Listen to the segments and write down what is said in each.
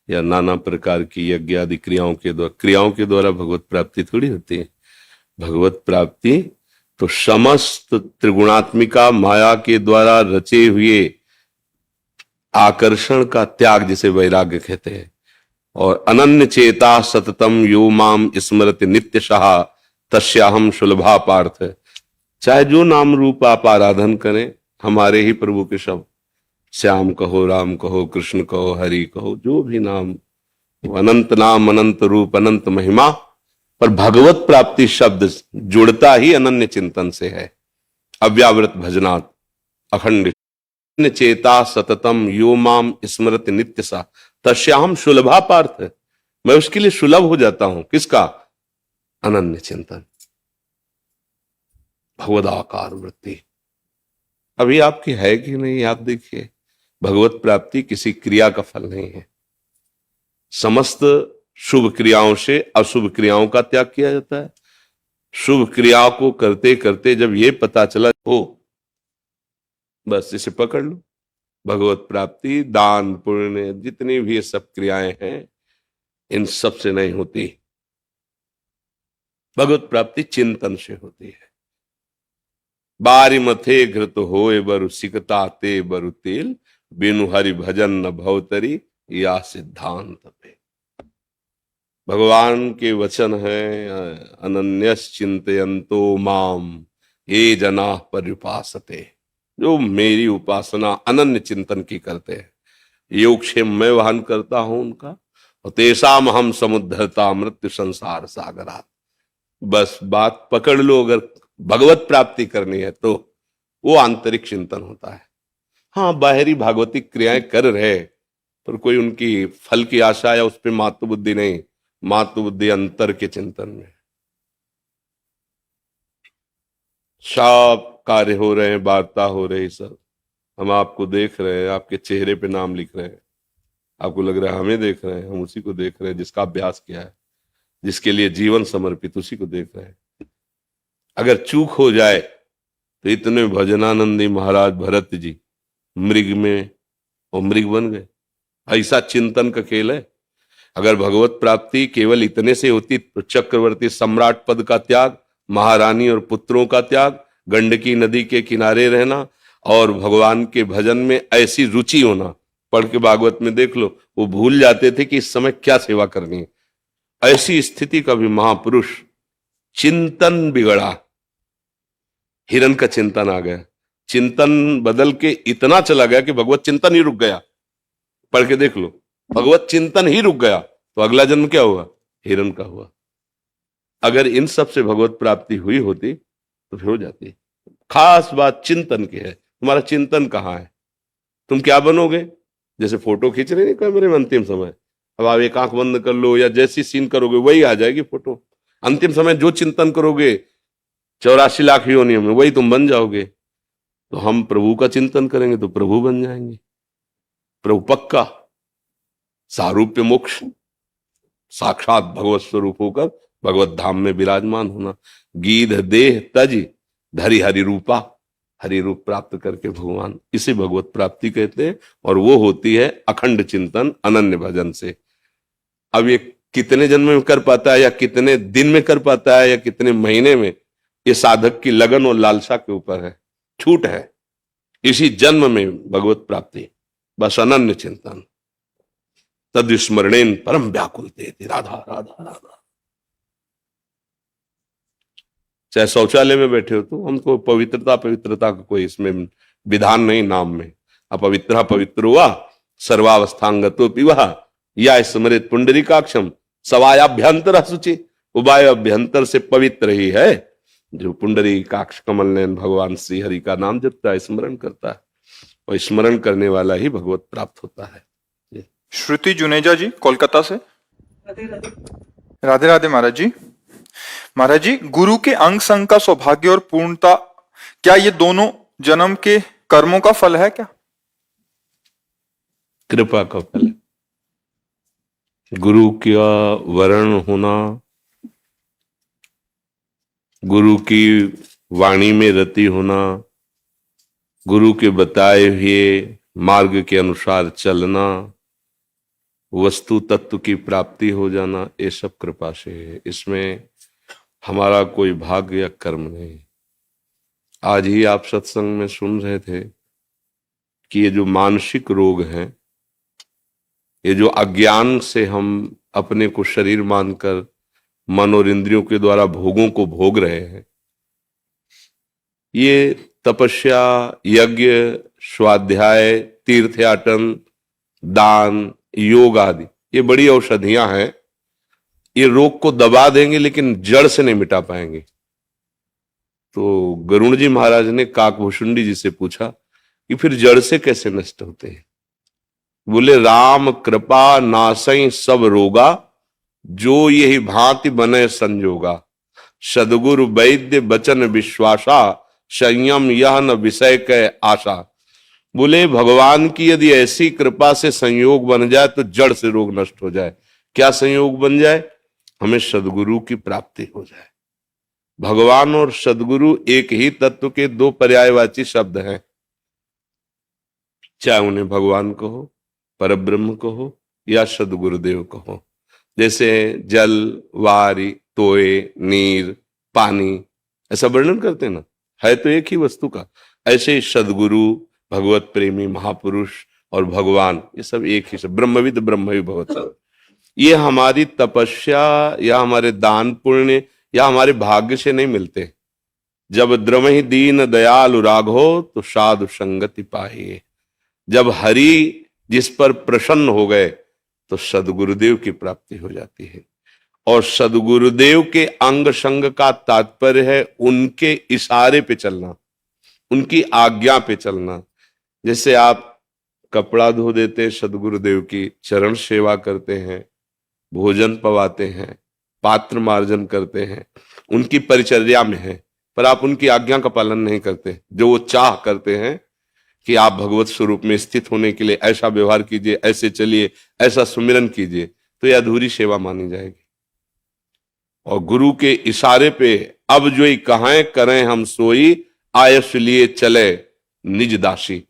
या नाना प्रकार की यज्ञ आदि क्रियाओं के द्वारा भगवत प्राप्ति थोड़ी होती है। भगवत प्राप्ति तो समस्त त्रिगुणात्मिका माया के द्वारा रचे हुए आकर्षण का त्याग, जिसे वैराग्य कहते हैं, और अनन्य चेता सततम यो माम स्मरति नित्यशः तस्याहम सुलभा पार्थ। चाहे जो नाम रूप आप आराधन करें, हमारे ही प्रभु के शब्द, श्याम कहो, राम कहो, कृष्ण कहो, हरि कहो, जो भी नाम, अनंत नाम, अनंत रूप, अनंत महिमा, पर भगवत प्राप्ति शब्द जुड़ता ही अनन्य चिंतन से है। अव्यावृत भजनात् अखंड चेता सततम यो माम स्मृति नित्य सा तस्याहम सुलभा पार्थ। मैं उसके लिए सुलभ हो जाता हूं। किसका? अनन्य चिंतन, भगवदाकार वृत्ति। अभी आपकी है कि नहीं, आप देखिए, भगवत प्राप्ति किसी क्रिया का फल नहीं है। समस्त शुभ क्रियाओं से अशुभ क्रियाओं का त्याग किया जाता है। शुभ क्रिया को करते करते जब ये पता चला हो, बस इसे पकड़ लो, भगवत प्राप्ति, दान पुण्य, जितनी भी ये सब क्रियाएं हैं, इन सब से नहीं होती। भगवत प्राप्ति चिंतन से होती है। बारी मथे घृत होए बरु सिकता ते बरु तेल, बिनु हरि भजन न भवतरी या सिद्धांत पे। भगवान के वचन है, अनन्यस चिंतयन्तो माम ये जना पर्युपासते। जो मेरी उपासना अनन्य चिंतन की करते हैं, योगक्षेम मैं वहन करता हूं उनका, और तेसाम हम समुद्धरता मृत्यु संसार सागरात। बस बात पकड़ लो, अगर भगवत प्राप्ति करनी है तो वो आंतरिक चिंतन होता है। हाँ, बाहरी भागवतिक क्रियाएं कर रहे, पर कोई उनकी फल की आशा या उस पर मातु बुद्धि नहीं, मातु बुद्धि अंतर के चिंतन में। सब कार्य हो रहे हैं, वार्ता हो रही, सब हम आपको देख रहे हैं, आपके चेहरे पे नाम लिख रहे हैं, आपको लग रहा है हमें देख रहे हैं, हम उसी को देख रहे हैं जिसका अभ्यास किया है, जिसके लिए जीवन समर्पित, उसी को देख रहे हैं। अगर चूक हो जाए तो इतने भजनानंदी महाराज भरत जी मृग में और मृग बन गए। ऐसा चिंतन का खेल है। अगर भगवत प्राप्ति केवल इतने से होती तो चक्रवर्ती सम्राट पद का त्याग, महारानी और पुत्रों का त्याग, गंडकी नदी के किनारे रहना और भगवान के भजन में ऐसी रुचि होना, पढ़ के भागवत में देख लो, वो भूल जाते थे कि इस समय क्या सेवा करनी है। ऐसी स्थिति का भी महापुरुष, चिंतन बिगड़ा, हिरण का चिंतन आ गया, चिंतन बदल के इतना चला गया कि भगवत चिंतन ही रुक गया। पढ़ के देख लो, भगवत चिंतन ही रुक गया, तो अगला जन्म क्या हुआ? हिरण का हुआ। अगर इन सब से भगवत प्राप्ति हुई होती तो फिर हो जाती। खास बात चिंतन की है। तुम्हारा चिंतन कहाँ है? तुम क्या बनोगे? जैसे फोटो खींच रहे हैं कैमरे में अंतिम समय, अब आप एक आंख बंद कर लो या जैसी सीन करोगे वही आ जाएगी फोटो। अंतिम समय जो चिंतन करोगे 84 लाख योनियों में वही तुम बन जाओगे। तो हम प्रभु का चिंतन करेंगे तो प्रभु बन जाएंगे। प्रभु पक्का, सारूप्य मोक्ष, साक्षात भगवत स्वरूप होकर भगवत धाम में विराजमान होना। गीध देह तज धरि हरि रूपा, हरि रूप प्राप्त करके भगवान, इसे भगवत प्राप्ति कहते हैं। और वो होती है अखंड चिंतन अनन्य भजन से। अब ये कितने जन्म में कर पाता है, या कितने दिन में कर पाता है, या कितने महीने में, ये साधक की लगन और लालसा के ऊपर है। छूट है इसी जन्म में भगवत प्राप्ति, बस अनन्य चिंतन। तद्विस्मरणेन परम व्याकुलते, राधा राधा राधा। चाहे शौचालय में बैठे हो तो हमको पवित्रता का कोई इसमें विधान नहीं नाम में। अपवित्र पवित्र हुआ सर्वावस्थांगतो पिवा या स्मृत पुंडरीकाक्षम सवायाभ्यंतर शुचि। उबाय अभ्यंतर से पवित्र ही है जो पुंडरीकाक्ष कमल नयन भगवान श्री हरि का नाम जपता है, स्मरण करता है, और स्मरण करने वाला ही भगवत प्राप्त होता है। श्रुति जुनेजा जी कोलकाता से। राधे राधे महाराज जी। महाराज जी, गुरु के अंग संग का सौभाग्य और पूर्णता, क्या ये दोनों जन्म के कर्मों का फल है क्या? कृपा का फल है। गुरु का वर्ण होना, गुरु की वाणी में रति होना, गुरु के बताए हुए मार्ग के अनुसार चलना, वस्तु तत्व की प्राप्ति हो जाना, ये सब कृपा से है। इसमें हमारा कोई भाग्य या कर्म नहीं। आज ही आप सत्संग में सुन रहे थे कि ये जो मानसिक रोग हैं, ये जो अज्ञान से हम अपने को शरीर मानकर मन और इंद्रियों के द्वारा भोगों को भोग रहे हैं, ये तपस्या, यज्ञ, स्वाध्याय, तीर्थयाटन, दान, योग आदि ये बड़ी औषधियां हैं। ये रोग को दबा देंगे लेकिन जड़ से नहीं मिटा पाएंगे। तो गरुण जी महाराज ने काकभूषुंडी जी से पूछा कि फिर जड़ से कैसे नष्ट होते हैं? बोले राम कृपा नासई सब रोगा, जो यही भांति बने संजोगा। सदगुरु वैद्य बचन विश्वासा, संयम यह न विषय के आशा। बोले भगवान की यदि ऐसी कृपा से संयोग बन जाए तो जड़ से रोग नष्ट हो जाए। क्या संयोग बन जाए? हमें सदगुरु की प्राप्ति हो जाए। भगवान और सदगुरु एक ही तत्व के दो पर्यायवाची शब्द हैं, चाहे उन्हें भगवान कहो, परब्रह्म कहो या सदगुरुदेव कहो। जैसे जल, वारी, तोय, नीर, पानी, ऐसा वर्णन करते हैं ना, है तो एक ही वस्तु का। ऐसे सदगुरु, भगवत प्रेमी महापुरुष और भगवान, ये सब एक ही सब। ब्रह्मविद ब्रह्म ही भगवत। ये हमारी तपस्या या हमारे दान पुण्य या हमारे भाग्य से नहीं मिलते। जब द्रमहि दीन दयालु राघो तो साधु संगति पाइए। जब हरि जिस पर प्रसन्न हो गए तो सदगुरुदेव की प्राप्ति हो जाती है। और सदगुरुदेव के अंग संग का तात्पर्य है उनके इशारे पे चलना, उनकी आज्ञा पे चलना। जैसे आप कपड़ा धो देते, सदगुरुदेव की चरण सेवा करते हैं, भोजन पवाते हैं, पात्र मार्जन करते हैं, उनकी परिचर्या में है, पर आप उनकी आज्ञा का पालन नहीं करते। जो वो चाह करते हैं कि आप भगवत स्वरूप में स्थित होने के लिए ऐसा व्यवहार कीजिए, ऐसे चलिए, ऐसा सुमिरन कीजिए, तो यह अधूरी सेवा मानी जाएगी। और गुरु के इशारे पे अब जो ही कहां करें हम सोई, आयस लिए चले निज दासी।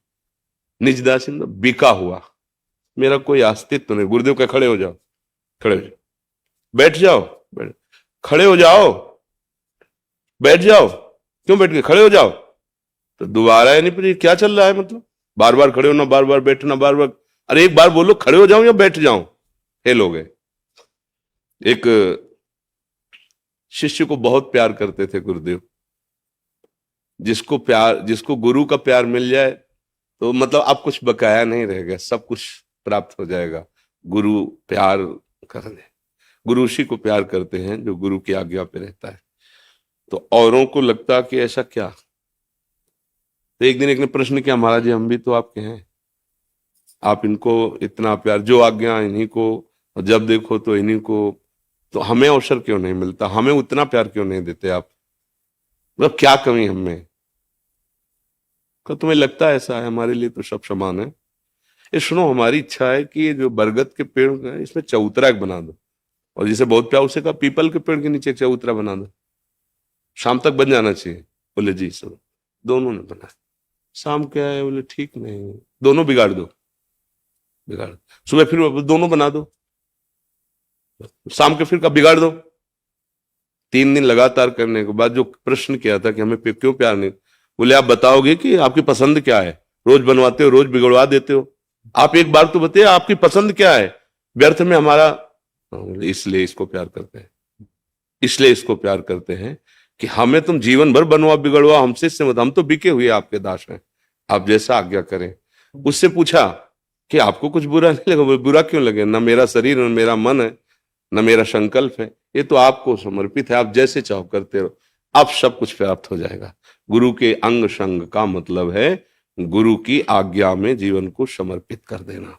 निज दासी मतलब बिका हुआ, मेरा कोई अस्तित्व नहीं। गुरुदेव का खड़े हो जाओ, खड़े हो जाओ, बैठ जाओ, बैठ, खड़े हो जाओ, बैठ जाओ, क्यों बैठ गए, खड़े हो जाओ। तो दोबारा है नहीं, पर क्या चल रहा है? मतलब बार बार खड़े होना, बार बार बैठना, बार बार। अरे एक बार बोलो खड़े हो जाऊं या बैठ जाऊं, फेल हो गए। एक शिष्य को बहुत प्यार करते थे गुरुदेव। जिसको गुरु का प्यार मिल जाए तो मतलब अब कुछ बकाया नहीं रहेगा, सब कुछ प्राप्त हो जाएगा। गुरु प्यार कर दे, गुरु उसी को प्यार करते हैं जो गुरु की आज्ञा पे रहता है। तो औरों को लगता कि ऐसा क्या। तो एक दिन एक ने प्रश्न किया, महाराज जी हम भी तो आपके हैं, आप इनको इतना प्यार, जो आज्ञा इन्हीं को, जब देखो तो इन्हीं को, तो हमें अवसर क्यों नहीं मिलता, हमें उतना प्यार क्यों नहीं देते आप, मतलब क्या कमी हमें? तो तुम्हें लगता है ऐसा है, हमारे लिए तो सब समान है। ये सुनो, हमारी इच्छा है कि ये जो बरगद के पेड़ है इसमें चबूतरा एक बना दो, और जिसे बहुत प्यार उसे कहा पीपल के पेड़ के नीचे एक चबूतरा बना दो, शाम तक बन जाना चाहिए। बोले जी सब, दोनों ने बनाया। शाम क्या है? बोले ठीक नहीं, दोनों बिगाड़ दो, बिगाड़। सुबह फिर दोनों बना दो, शाम के फिर कब बिगाड़ दो। 3 दिन लगातार करने के बाद जो प्रश्न किया था कि हमें क्यों प्यार नहीं, बोले आप बताओगे कि आपकी पसंद क्या है? रोज बनवाते हो, रोज बिगड़वा देते हो, आप एक बार तो बताइए आपकी पसंद क्या है? व्यर्थ में हमारा, इसलिए इसको प्यार करते हैं, इसलिए इसको प्यार करते हैं कि हमें तुम जीवन भर बनवा बिगड़वा, हमसे इससे मत, हम तो बिके हुए आपके दास हैं, आप जैसा आज्ञा करें। उससे पूछा कि आपको कुछ बुरा नहीं लगा? बोले बुरा क्यों लगे, ना मेरा शरीर, न मेरा मन है, न मेरा संकल्प है, ये तो आपको समर्पित है, आप जैसे चाहो करते रहो, अब सब कुछ प्राप्त हो जाएगा। गुरु के अंग संग का मतलब है गुरु की आज्ञा में जीवन को समर्पित कर देना।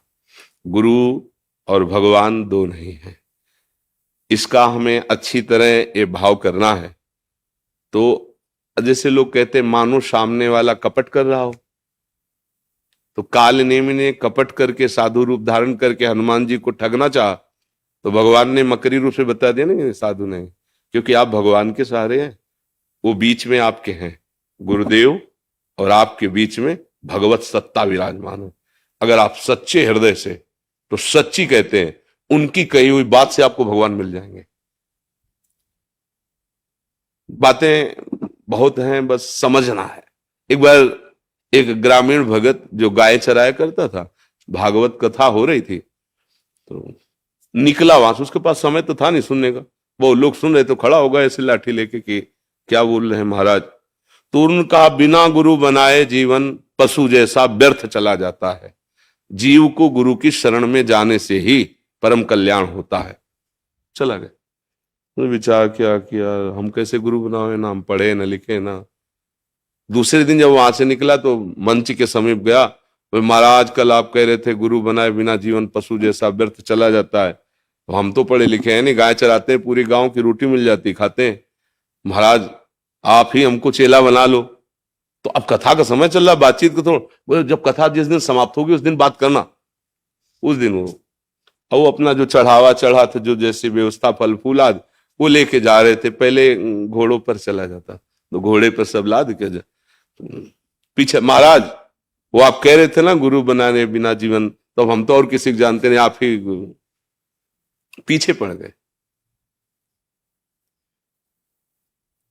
गुरु और भगवान दो नहीं है, इसका हमें अच्छी तरह ये भाव करना है। तो जैसे लोग कहते हैं मानो सामने वाला कपट कर रहा हो, तो काल नेमि ने कपट करके साधु रूप धारण करके हनुमान जी को ठगना चाहा, तो भगवान ने मकरी रूप से बता दिया ना साधु ने, क्योंकि आप भगवान के सहारे हैं, वो बीच में आपके हैं, गुरुदेव और आपके बीच में भगवत सत्ता विराजमान है। अगर आप सच्चे हृदय से तो सच्ची कहते हैं, उनकी कही हुई बात से आपको भगवान मिल जाएंगे। बातें बहुत हैं, बस समझना है। एक बार एक ग्रामीण भगत जो गाय चराया करता था, भागवत कथा हो रही थी, तो निकला वहां से। उसके पास समय तो था नहीं सुनने का, वो लोग सुन रहे तो खड़ा हो गया ऐसे लाठी लेके कि क्या बोल रहे हैं महाराज। तो उन्होंने कहा, बिना गुरु बनाए जीवन पशु जैसा व्यर्थ चला जाता है। जीव को गुरु की शरण में जाने से ही परम कल्याण होता है। चला गया। विचार किया हम कैसे गुरु बनावे, ना हम पढ़े ना लिखे ना। दूसरे दिन जब वहां से निकला तो मंच के समीप गया, तो महाराज कल आप कह रहे थे गुरु बनाए बिना जीवन पशु जैसा व्यर्थ चला जाता है, तो हम तो पढ़े लिखे हैं नहीं, गाय चराते हैं, पूरी गांव की रोटी मिल जाती खाते हैं। महाराज आप ही हमको चेला बना लो। तो अब कथा का समय चल रहा, बातचीत को थोड़ा बोले, जब कथा जिस दिन समाप्त होगी उस दिन बात करना। उस दिन वो अपना जो चढ़ावा चढ़ा था, जो जैसी व्यवस्था फल फूल आदि वो लेके जा रहे थे। पहले घोड़ों पर चला जाता, तो घोड़े पर सब लाद के जा पीछे, महाराज वो आप कह रहे थे ना गुरु बनाने बिना जीवन, तो हम तो और किसी को जानते नहीं, आप ही गुरु। पीछे पड़ गए।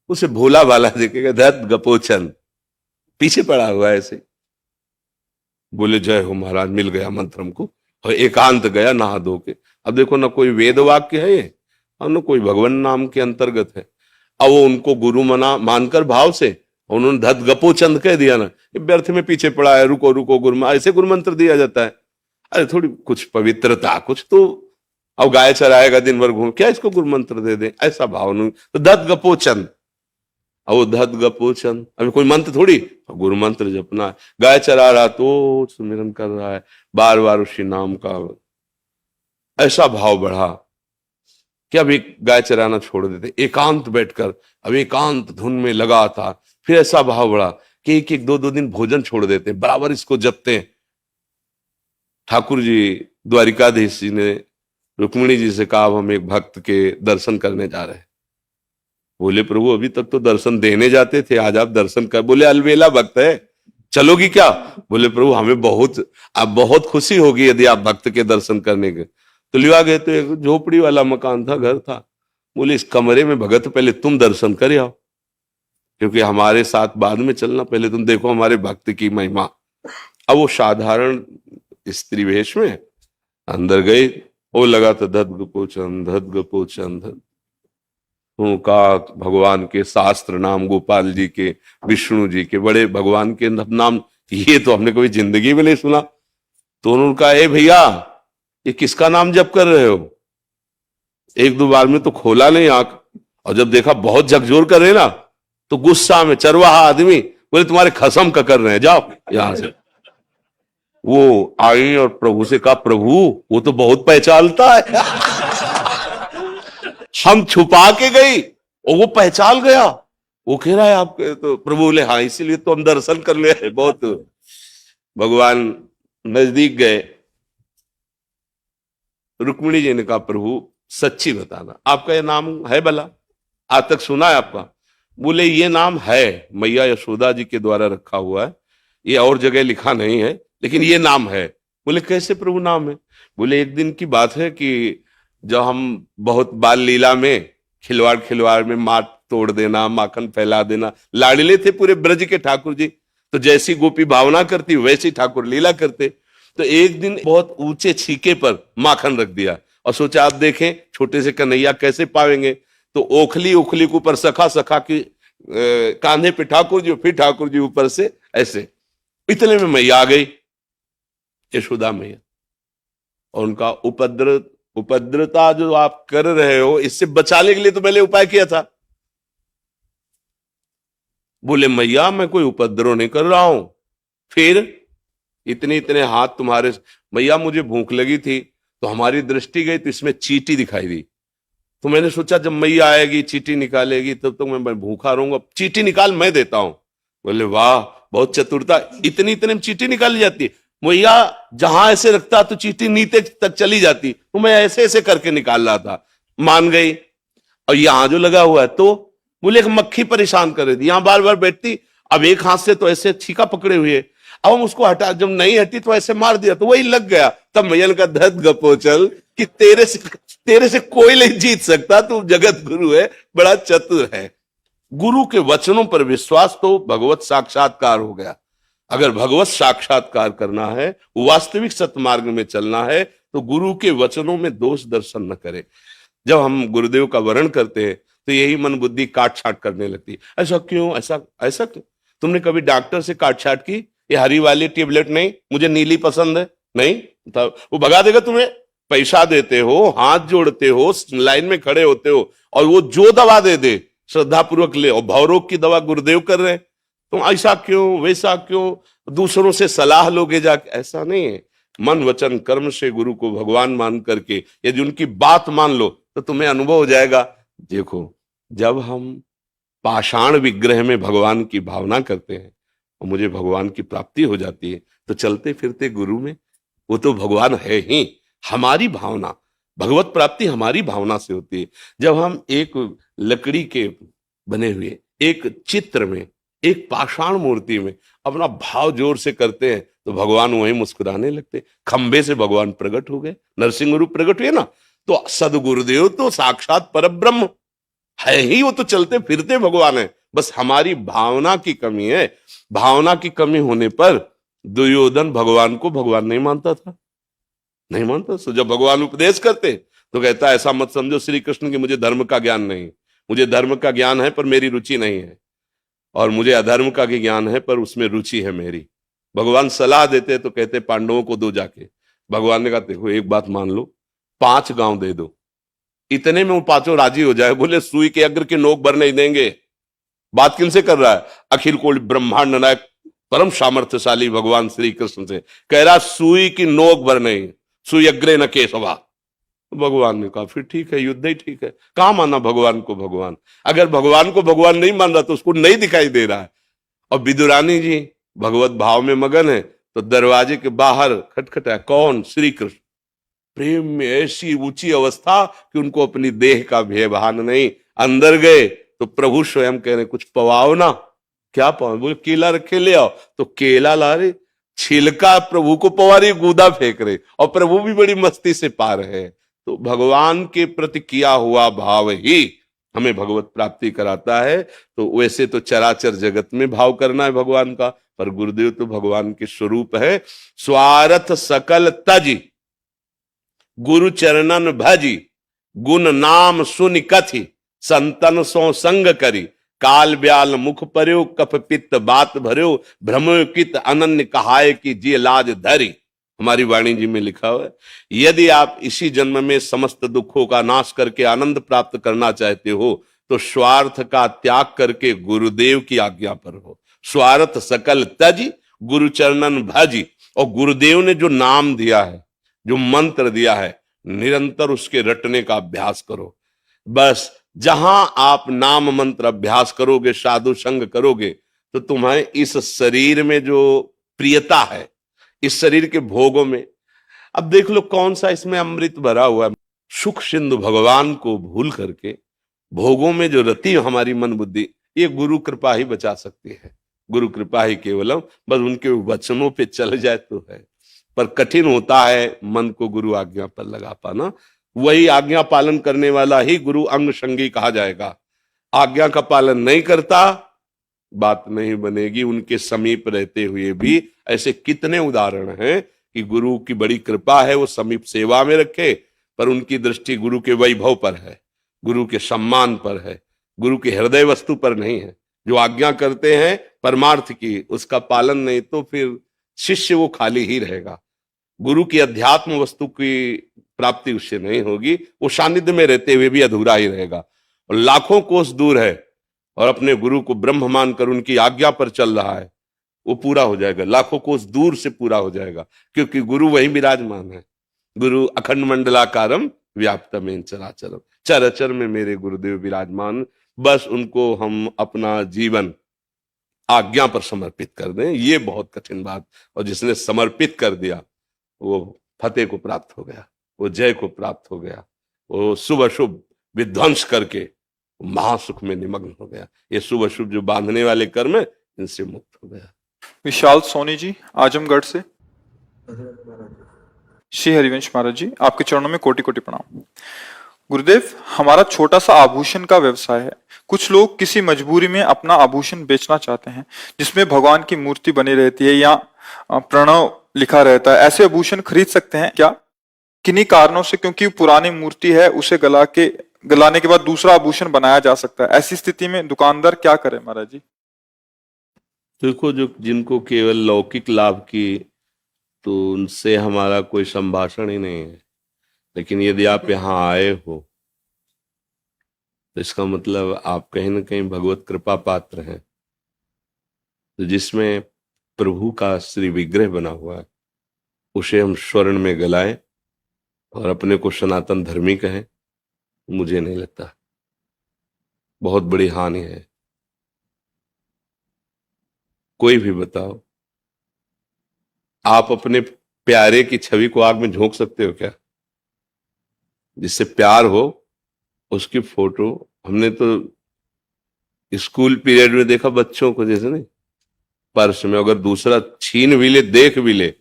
उसे भोला भाला देखेगा, धत गपोचन पीछे पड़ा हुआ है ऐसे। बोले जय हो महाराज, मिल गया मंत्र हमको। और एकांत गया नहा धो के। अब देखो ना कोई वेद वाक्य है ये, और न कोई भगवान नाम के अंतर्गत है। अब वो उनको गुरु मानकर भाव से उन्होंने धत गपोचंद कह दिया ना, व्यर्थ में पीछे पड़ा है, रुको रुको गुरु, ऐसे गुरु मंत्र दिया जाता है। अरे थोड़ी कुछ पवित्रता, कुछ तो। अब गाय चराएगा दिन भर घूम, क्या इसको गुरु मंत्र दे दे, ऐसा भाव नहीं। तो धत गपोचंद, अब वो धत गपोचंद, अभी कोई मंत्र थोड़ी, गुरु मंत्र जपना है। गाय चरा रहा तो सुमिरन कर रहा है बार बार उसी नाम का। ऐसा भाव बढ़ा कि अब एक गाय चराना छोड़ देते, एकांत बैठकर अब एकांत धुन में लगा था। फिर ऐसा भाव बढ़ा कि एक एक दो दो दिन भोजन छोड़ देते, बराबर इसको जपते। ठाकुर जी द्वारिकाधीश जी ने रुक्मिणी जी से कहा, हम एक भक्त के दर्शन करने जा रहे हैं। बोले प्रभु अभी तक तो दर्शन देने जाते थे, आज आप दर्शन कर। बोले अलवेला भक्त है, चलोगी क्या? बोले प्रभु हमें बहुत खुशी होगी यदि आप भक्त के दर्शन करने गए। तो लिवा गए, तो एक झोपड़ी वाला मकान था, घर था। बोले इस कमरे में भगत पहले तुम दर्शन कर आओ, क्योंकि हमारे साथ बाद में चलना, पहले तुम देखो हमारे भक्त की महिमा। अब वो साधारण स्त्री वेश में अंदर गई, वो लगा था धत गपोचन धत गपोचन धत। का भगवान के शास्त्र नाम, गोपाल जी के, विष्णु जी के, बड़े भगवान के नाम, ये तो हमने कभी जिंदगी में नहीं सुना। तो उन्होंने कहा, ए भैया ये किसका नाम जप कर रहे हो? एक दो बार में तो खोला नहीं आंख, और जब देखा बहुत झकझोर कर रहे ना, तो गुस्सा में चरवाहा आदमी बोले तुम्हारे खसम का कर रहे हैं, जाओ यहां से। वो आई और प्रभु से कहा, प्रभु वो तो बहुत पहचानता है। हम छुपा के गई और वो पहचान गया। वो कह रहा है आपके, तो प्रभु बोले हाँ इसीलिए तो हम दर्शन कर ले। बहुत भगवान नजदीक गए। रुक्मिणी जी ने कहा, प्रभु सच्ची बताना आपका ये नाम है भला? आज तक सुना है आपका? बोले ये नाम है, मैया यशोदा जी के द्वारा रखा हुआ है, ये और जगह लिखा नहीं है, लेकिन ये नाम है। बोले कैसे प्रभु नाम है? बोले एक दिन की बात है कि जब हम बहुत बाल लीला में खिलवाड़ में माट तोड़ देना, माखन फैला देना, लाडले थे पूरे ब्रज के ठाकुर जी। तो जैसी गोपी भावना करती वैसी ठाकुर लीला करते। तो एक दिन बहुत ऊंचे छीके पर माखन रख दिया और सोचा आप देखें छोटे से कन्हैया कैसे पावेंगे। तो ओखली के ऊपर सखा की कांधे पे ठाकुर जी, फिर ठाकुर जी ऊपर से ऐसे। इतने में मैया आ गई, यशोदा मैया, और उनका उपद्रवता जो आप कर रहे हो इससे बचाने के लिए तो मैंने उपाय किया था। बोले मैया मैं कोई उपद्रव नहीं कर रहा हूं। फिर इतने हाथ तुम्हारे। मैया मुझे भूख लगी थी तो हमारी दृष्टि गई तो इसमें चींटी दिखाई दी, तो मैंने सोचा जब मैया आएगी चींटी निकालेगी तब तो मैं भूखा रहूंगा, चींटी निकाल मैं देता हूं। बोले वाह बहुत चतुरता, इतने में चींटी निकाली जाती है। मैया जहां ऐसे रखता तो चींटी नीचे तक चली जाती, तो मैं ऐसे ऐसे करके निकाल रहा था। मान गई। और यहां जो लगा हुआ है, तो बोले एक मक्खी परेशान कर रही थी, यहां बार बार बैठती। अब एक हाथ से तो ऐसे छीका पकड़े हुए, अब हम उसको हटा, जब नहीं हटी तो ऐसे मार दिया, तो वही लग गया। तब मैयन का धत गपोचल कि तेरे से कोई नहीं जीत सकता, तू जगत गुरु है, बड़ा चतुर है। गुरु के वचनों पर विश्वास तो भगवत साक्षात्कार हो गया। अगर भगवत साक्षात्कार करना है, वास्तविक सतमार्ग में चलना है, तो गुरु के वचनों में दोष दर्शन न करे। जब हम गुरुदेव का वर्ण करते हैं तो यही मन बुद्धि काट छाट करने लगती, ऐसा क्यों, ऐसा ऐसा क्यों। तुमने कभी डॉक्टर से काट छाट की, ये हरी वाली टेबलेट नहीं, मुझे नीली पसंद है, नहीं, तब वो भगा देगा तुम्हें। पैसा देते हो, हाथ जोड़ते हो, लाइन में खड़े होते हो, और वो जो दवा दे दे श्रद्धा पूर्वक ले, और भवरोग की दवा गुरुदेव कर रहे हैं, तुम ऐसा क्यों, वैसा क्यों, दूसरों से सलाह लोगे जाके, ऐसा नहीं है। मन वचन कर्म से गुरु को भगवान मान करके यदि उनकी बात मान लो तो तुम्हें अनुभव हो जाएगा। देखो, जब हम पाषाण विग्रह में भगवान की भावना करते हैं और मुझे भगवान की प्राप्ति हो जाती है, तो चलते फिरते गुरु में वो तो भगवान है ही। हमारी भावना, भगवत प्राप्ति हमारी भावना से होती है। जब हम एक लकड़ी के बने हुए एक चित्र में, एक पाषाण मूर्ति में अपना भाव जोर से करते हैं तो भगवान वहीं मुस्कुराने लगते। खंबे से भगवान प्रकट हो गए, नरसिंह रूप प्रकट हुए ना, तो सदगुरुदेव तो साक्षात परब्रह्म है ही, वो तो चलते फिरते भगवान है। बस हमारी भावना की कमी है। भावना की कमी होने पर दुर्योधन भगवान को भगवान नहीं मानता था, नहीं मानता। तो जब भगवान उपदेश करते तो कहता ऐसा मत समझो श्री कृष्ण की मुझे धर्म का ज्ञान नहीं, मुझे धर्म का ज्ञान है पर मेरी रुचि नहीं है, और मुझे अधर्म का भी ज्ञान है पर उसमें रुचि है मेरी। भगवान सलाह देते तो कहते पांडवों को दो जाके। भगवान ने कहा देखो एक बात मान लो, 5 गांव दे दो, इतने में वो पांचों राजी हो जाए। बोले सुई के अग्र की नोक भर नहीं देंगे। बात किनसे कर रहा है? अखिल कोटि ब्रह्मांड नायक परम सामर्थ्यशाली भगवान श्री कृष्ण से कह रहा, सुई की नोक भर नहीं, सुई अग्रे न केशवा। भगवान ने कहा फिर ठीक है, युद्ध ही ठीक है। कहां माना भगवान को भगवान? अगर भगवान को भगवान नहीं मान रहा तो उसको नहीं दिखाई दे रहा है। और विदुरानी जी भगवत भाव में मगन है, तो दरवाजे के बाहर खटखटा, कौन? श्री कृष्ण। प्रेम में ऐसी ऊंची अवस्था कि उनको अपनी देह का व्यवहार नहीं। अंदर गए तो प्रभु स्वयं कह रहे कुछ पवाओ ना। क्या पवाओ? बोले केला रखे ले आओ, तो केला ला रहे, छिलका प्रभु को पवा रही, गूदा फेंक रहे, और प्रभु भी बड़ी मस्ती से पा रहे हैं। तो भगवान के प्रति किया हुआ भाव ही हमें भगवत प्राप्ति कराता है। तो वैसे तो चराचर जगत में भाव करना है भगवान का, पर गुरुदेव तो भगवान के स्वरूप है। स्वार्थ सकल तजी गुरु चरणन भजी, गुण नाम सुनि कथि संतन सो संग करी, काल ब्याल मुख पर्यो कफ पित्त बात भर्यो, भ्रमो कित अनन्य कहाय की जी लाज धरी। हमारी वाणी जी में लिखा हुआ है, यदि आप इसी जन्म में समस्त दुखों का नाश करके आनंद प्राप्त करना चाहते हो तो स्वार्थ का त्याग करके गुरुदेव की आज्ञा पर हो। स्वार्थ सकल तजी गुरु चरणन भजी, और गुरुदेव ने जो नाम दिया है, जो मंत्र दिया है, निरंतर उसके रटने का अभ्यास करो। बस जहां आप नाम मंत्र अभ्यास करोगे, साधु संग करोगे, तो तुम्हें इस शरीर में जो प्रियता है, इस शरीर के भोगों में, अब देख लो कौन सा इसमें अमृत भरा हुआ है। सुख सिंधु भगवान को भूल करके भोगों में जो रति हमारी मन बुद्धि, ये गुरु कृपा ही बचा सकती है। गुरु कृपा ही केवलम, बस उनके वचनों पे चल जाए तो है। पर कठिन होता है मन को गुरु आज्ञा पर लगा पाना। वही आज्ञा पालन करने वाला ही गुरु अंग संगी कहा जाएगा। आज्ञा का पालन नहीं करता, बात नहीं बनेगी। उनके समीप रहते हुए भी ऐसे कितने उदाहरण हैं कि गुरु की बड़ी कृपा है, वो समीप सेवा में रखे, पर उनकी दृष्टि गुरु के वैभव पर है, गुरु के सम्मान पर है, गुरु के हृदय वस्तु पर नहीं है। जो आज्ञा करते हैं परमार्थ की, उसका पालन नहीं तो फिर शिष्य वो खाली ही रहेगा। गुरु की अध्यात्म वस्तु की प्राप्ति उससे नहीं होगी, वो सानिध्य में रहते हुए भी अधूरा ही रहेगा। और लाखों कोस दूर है और अपने गुरु को ब्रह्म मानकर उनकी आज्ञा पर चल रहा है, वो पूरा हो जाएगा। लाखों कोस दूर से पूरा हो जाएगा, क्योंकि गुरु वहीं विराजमान है। गुरु अखंड मंडलाकारम व्याप्तमेन चराचरम, चराचर में मेरे गुरुदेव विराजमान। बस उनको हम अपना जीवन आज्ञा पर समर्पित कर दें, ये बहुत कठिन बात। और जिसने समर्पित कर दिया वो फतेह को प्राप्त हो गया, वो जय को प्राप्त हो गया, वो शुभ अशुभ विध्वंस करके महासुख में निमग्न हो गया। ये शुभ अशुभ जो बांधने वाले कर्म है, इनसे मुक्त हो गया। विशाल सोनी जी आजमगढ़ से। श्री हरिवंश महाराज जी, आपके चरणों में कोटि कोटि प्रणाम। गुरुदेव, हमारा छोटा सा आभूषण का व्यवसाय है। कुछ लोग किसी मजबूरी में अपना आभूषण बेचना चाहते हैं जिसमें भगवान की मूर्ति बनी रहती है या प्रणव लिखा रहता है। ऐसे आभूषण खरीद सकते हैं क्या? किन्हीं कारणों से, क्योंकि पुरानी मूर्ति है, उसे गलाने के बाद दूसरा आभूषण बनाया जा सकता है। ऐसी स्थिति में दुकानदार क्या करे महाराज जी? देखो, जो जिनको केवल लौकिक लाभ की, तो उनसे हमारा कोई संभाषण ही नहीं है। लेकिन यदि आप यहाँ आए हो तो इसका मतलब आप कहीं ना कहीं भगवत कृपा पात्र हैं। तो जिसमें प्रभु का श्री विग्रह बना हुआ है उसे हम स्वर्ण में गलाएं और अपने को सनातन धर्मी कहें, मुझे नहीं लगता बहुत बड़ी हानि है। कोई भी बताओ, आप अपने प्यारे की छवि को आग में झोंक सकते हो क्या? जिससे प्यार हो उसकी फोटो, हमने तो स्कूल पीरियड में देखा बच्चों को, जैसे नहीं, पर्स में अगर दूसरा छीन भी ले, देख भी ले,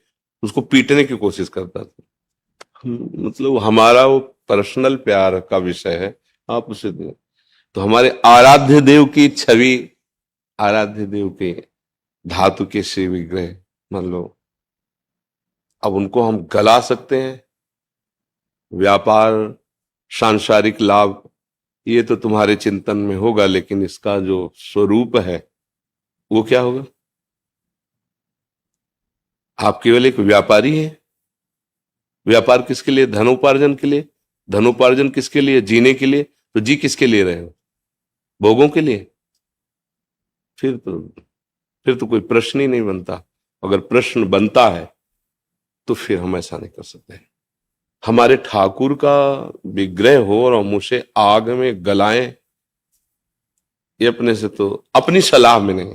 उसको पीटने की कोशिश करता था। मतलब हमारा वो पर्सनल प्यार का विषय है, आप उसे दें। तो हमारे आराध्य देव की छवि, आराध्य देव के धातु के श्री विग्रह मान लो, अब उनको हम गला सकते हैं। व्यापार, सांसारिक लाभ, ये तो तुम्हारे चिंतन में होगा, लेकिन इसका जो स्वरूप है वो क्या होगा? आप केवल एक व्यापारी हैं। व्यापार किसके लिए? धनोपार्जन के लिए। धनोपार्जन किसके लिए? जीने के लिए। तो जी किसके लिए रहे हो? भोगों के लिए। फिर तो कोई प्रश्न ही नहीं बनता। अगर प्रश्न बनता है तो फिर हम ऐसा नहीं कर सकते। हमारे ठाकुर का विग्रह हो और हम उसे आग में गलाएं, ये अपने से तो, अपनी सलाह में नहीं,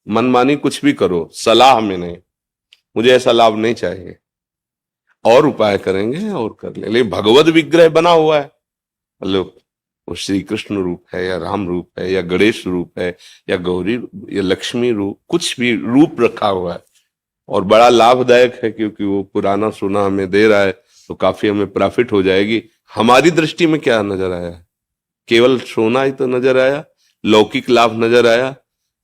मनमानी कुछ भी करो, सलाह में नहीं। मुझे ऐसा लाभ नहीं चाहिए। और उपाय करेंगे और कर ले, लेकिन भगवत विग्रह बना हुआ है, मतलब वो श्री कृष्ण रूप है या राम रूप है या गणेश रूप है या गौरी या लक्ष्मी रूप, कुछ भी रूप रखा हुआ है और बड़ा लाभदायक है, क्योंकि वो पुराना सोना हमें दे रहा है तो काफी हमें प्रॉफिट हो जाएगी। हमारी दृष्टि में क्या नजर आया? केवल सोना ही तो नजर आया, लौकिक लाभ नजर आया।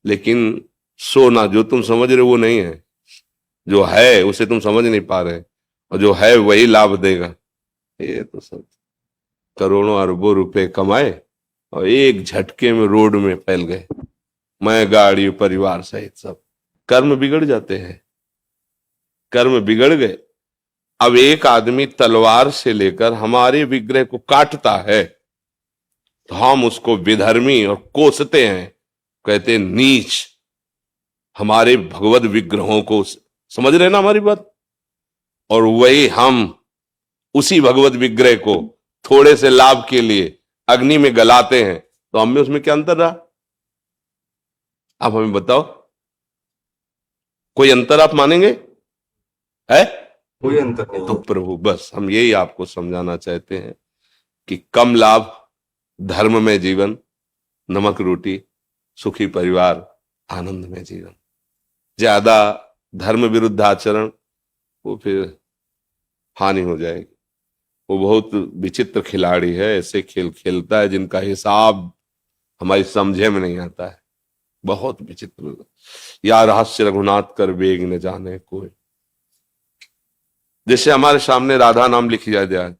लेकिन सोना जो तुम समझ रहे हो वो नहीं है, जो है उसे तुम समझ नहीं पा रहे, और जो है वही लाभ देगा। ये तो सब करोड़ों अरबों रुपए कमाए और एक झटके में रोड में फैल गए, मैं, गाड़ी, परिवार सहित सब। कर्म बिगड़ जाते हैं, कर्म बिगड़ गए। अब एक आदमी तलवार से लेकर हमारे विग्रह को काटता है तो हम उसको विधर्मी और कोसते हैं, कहते हैं नीच। हमारे भगवत विग्रहों को, समझ रहे ना हमारी बात? और वही हम उसी भगवत विग्रह को थोड़े से लाभ के लिए अग्नि में गलाते हैं, तो हम में उसमें क्या अंतर रहा? आप हमें बताओ, कोई अंतर आप मानेंगे है? कोई अंतर नहीं तो है। प्रभु, बस हम यही आपको समझाना चाहते हैं कि कम लाभ, धर्म में जीवन, नमक रोटी, सुखी परिवार, आनंद में जीवन। ज्यादा धर्म विरुद्ध आचरण, वो फिर हानि हो जाएगी। वो बहुत विचित्र खिलाड़ी है, ऐसे खेल खेलता है जिनका हिसाब हमारी समझे में नहीं आता है। बहुत विचित्र। या रहस्य रघुनाथ कर वेग न जाने कोई। जैसे हमारे सामने राधा नाम लिख जाए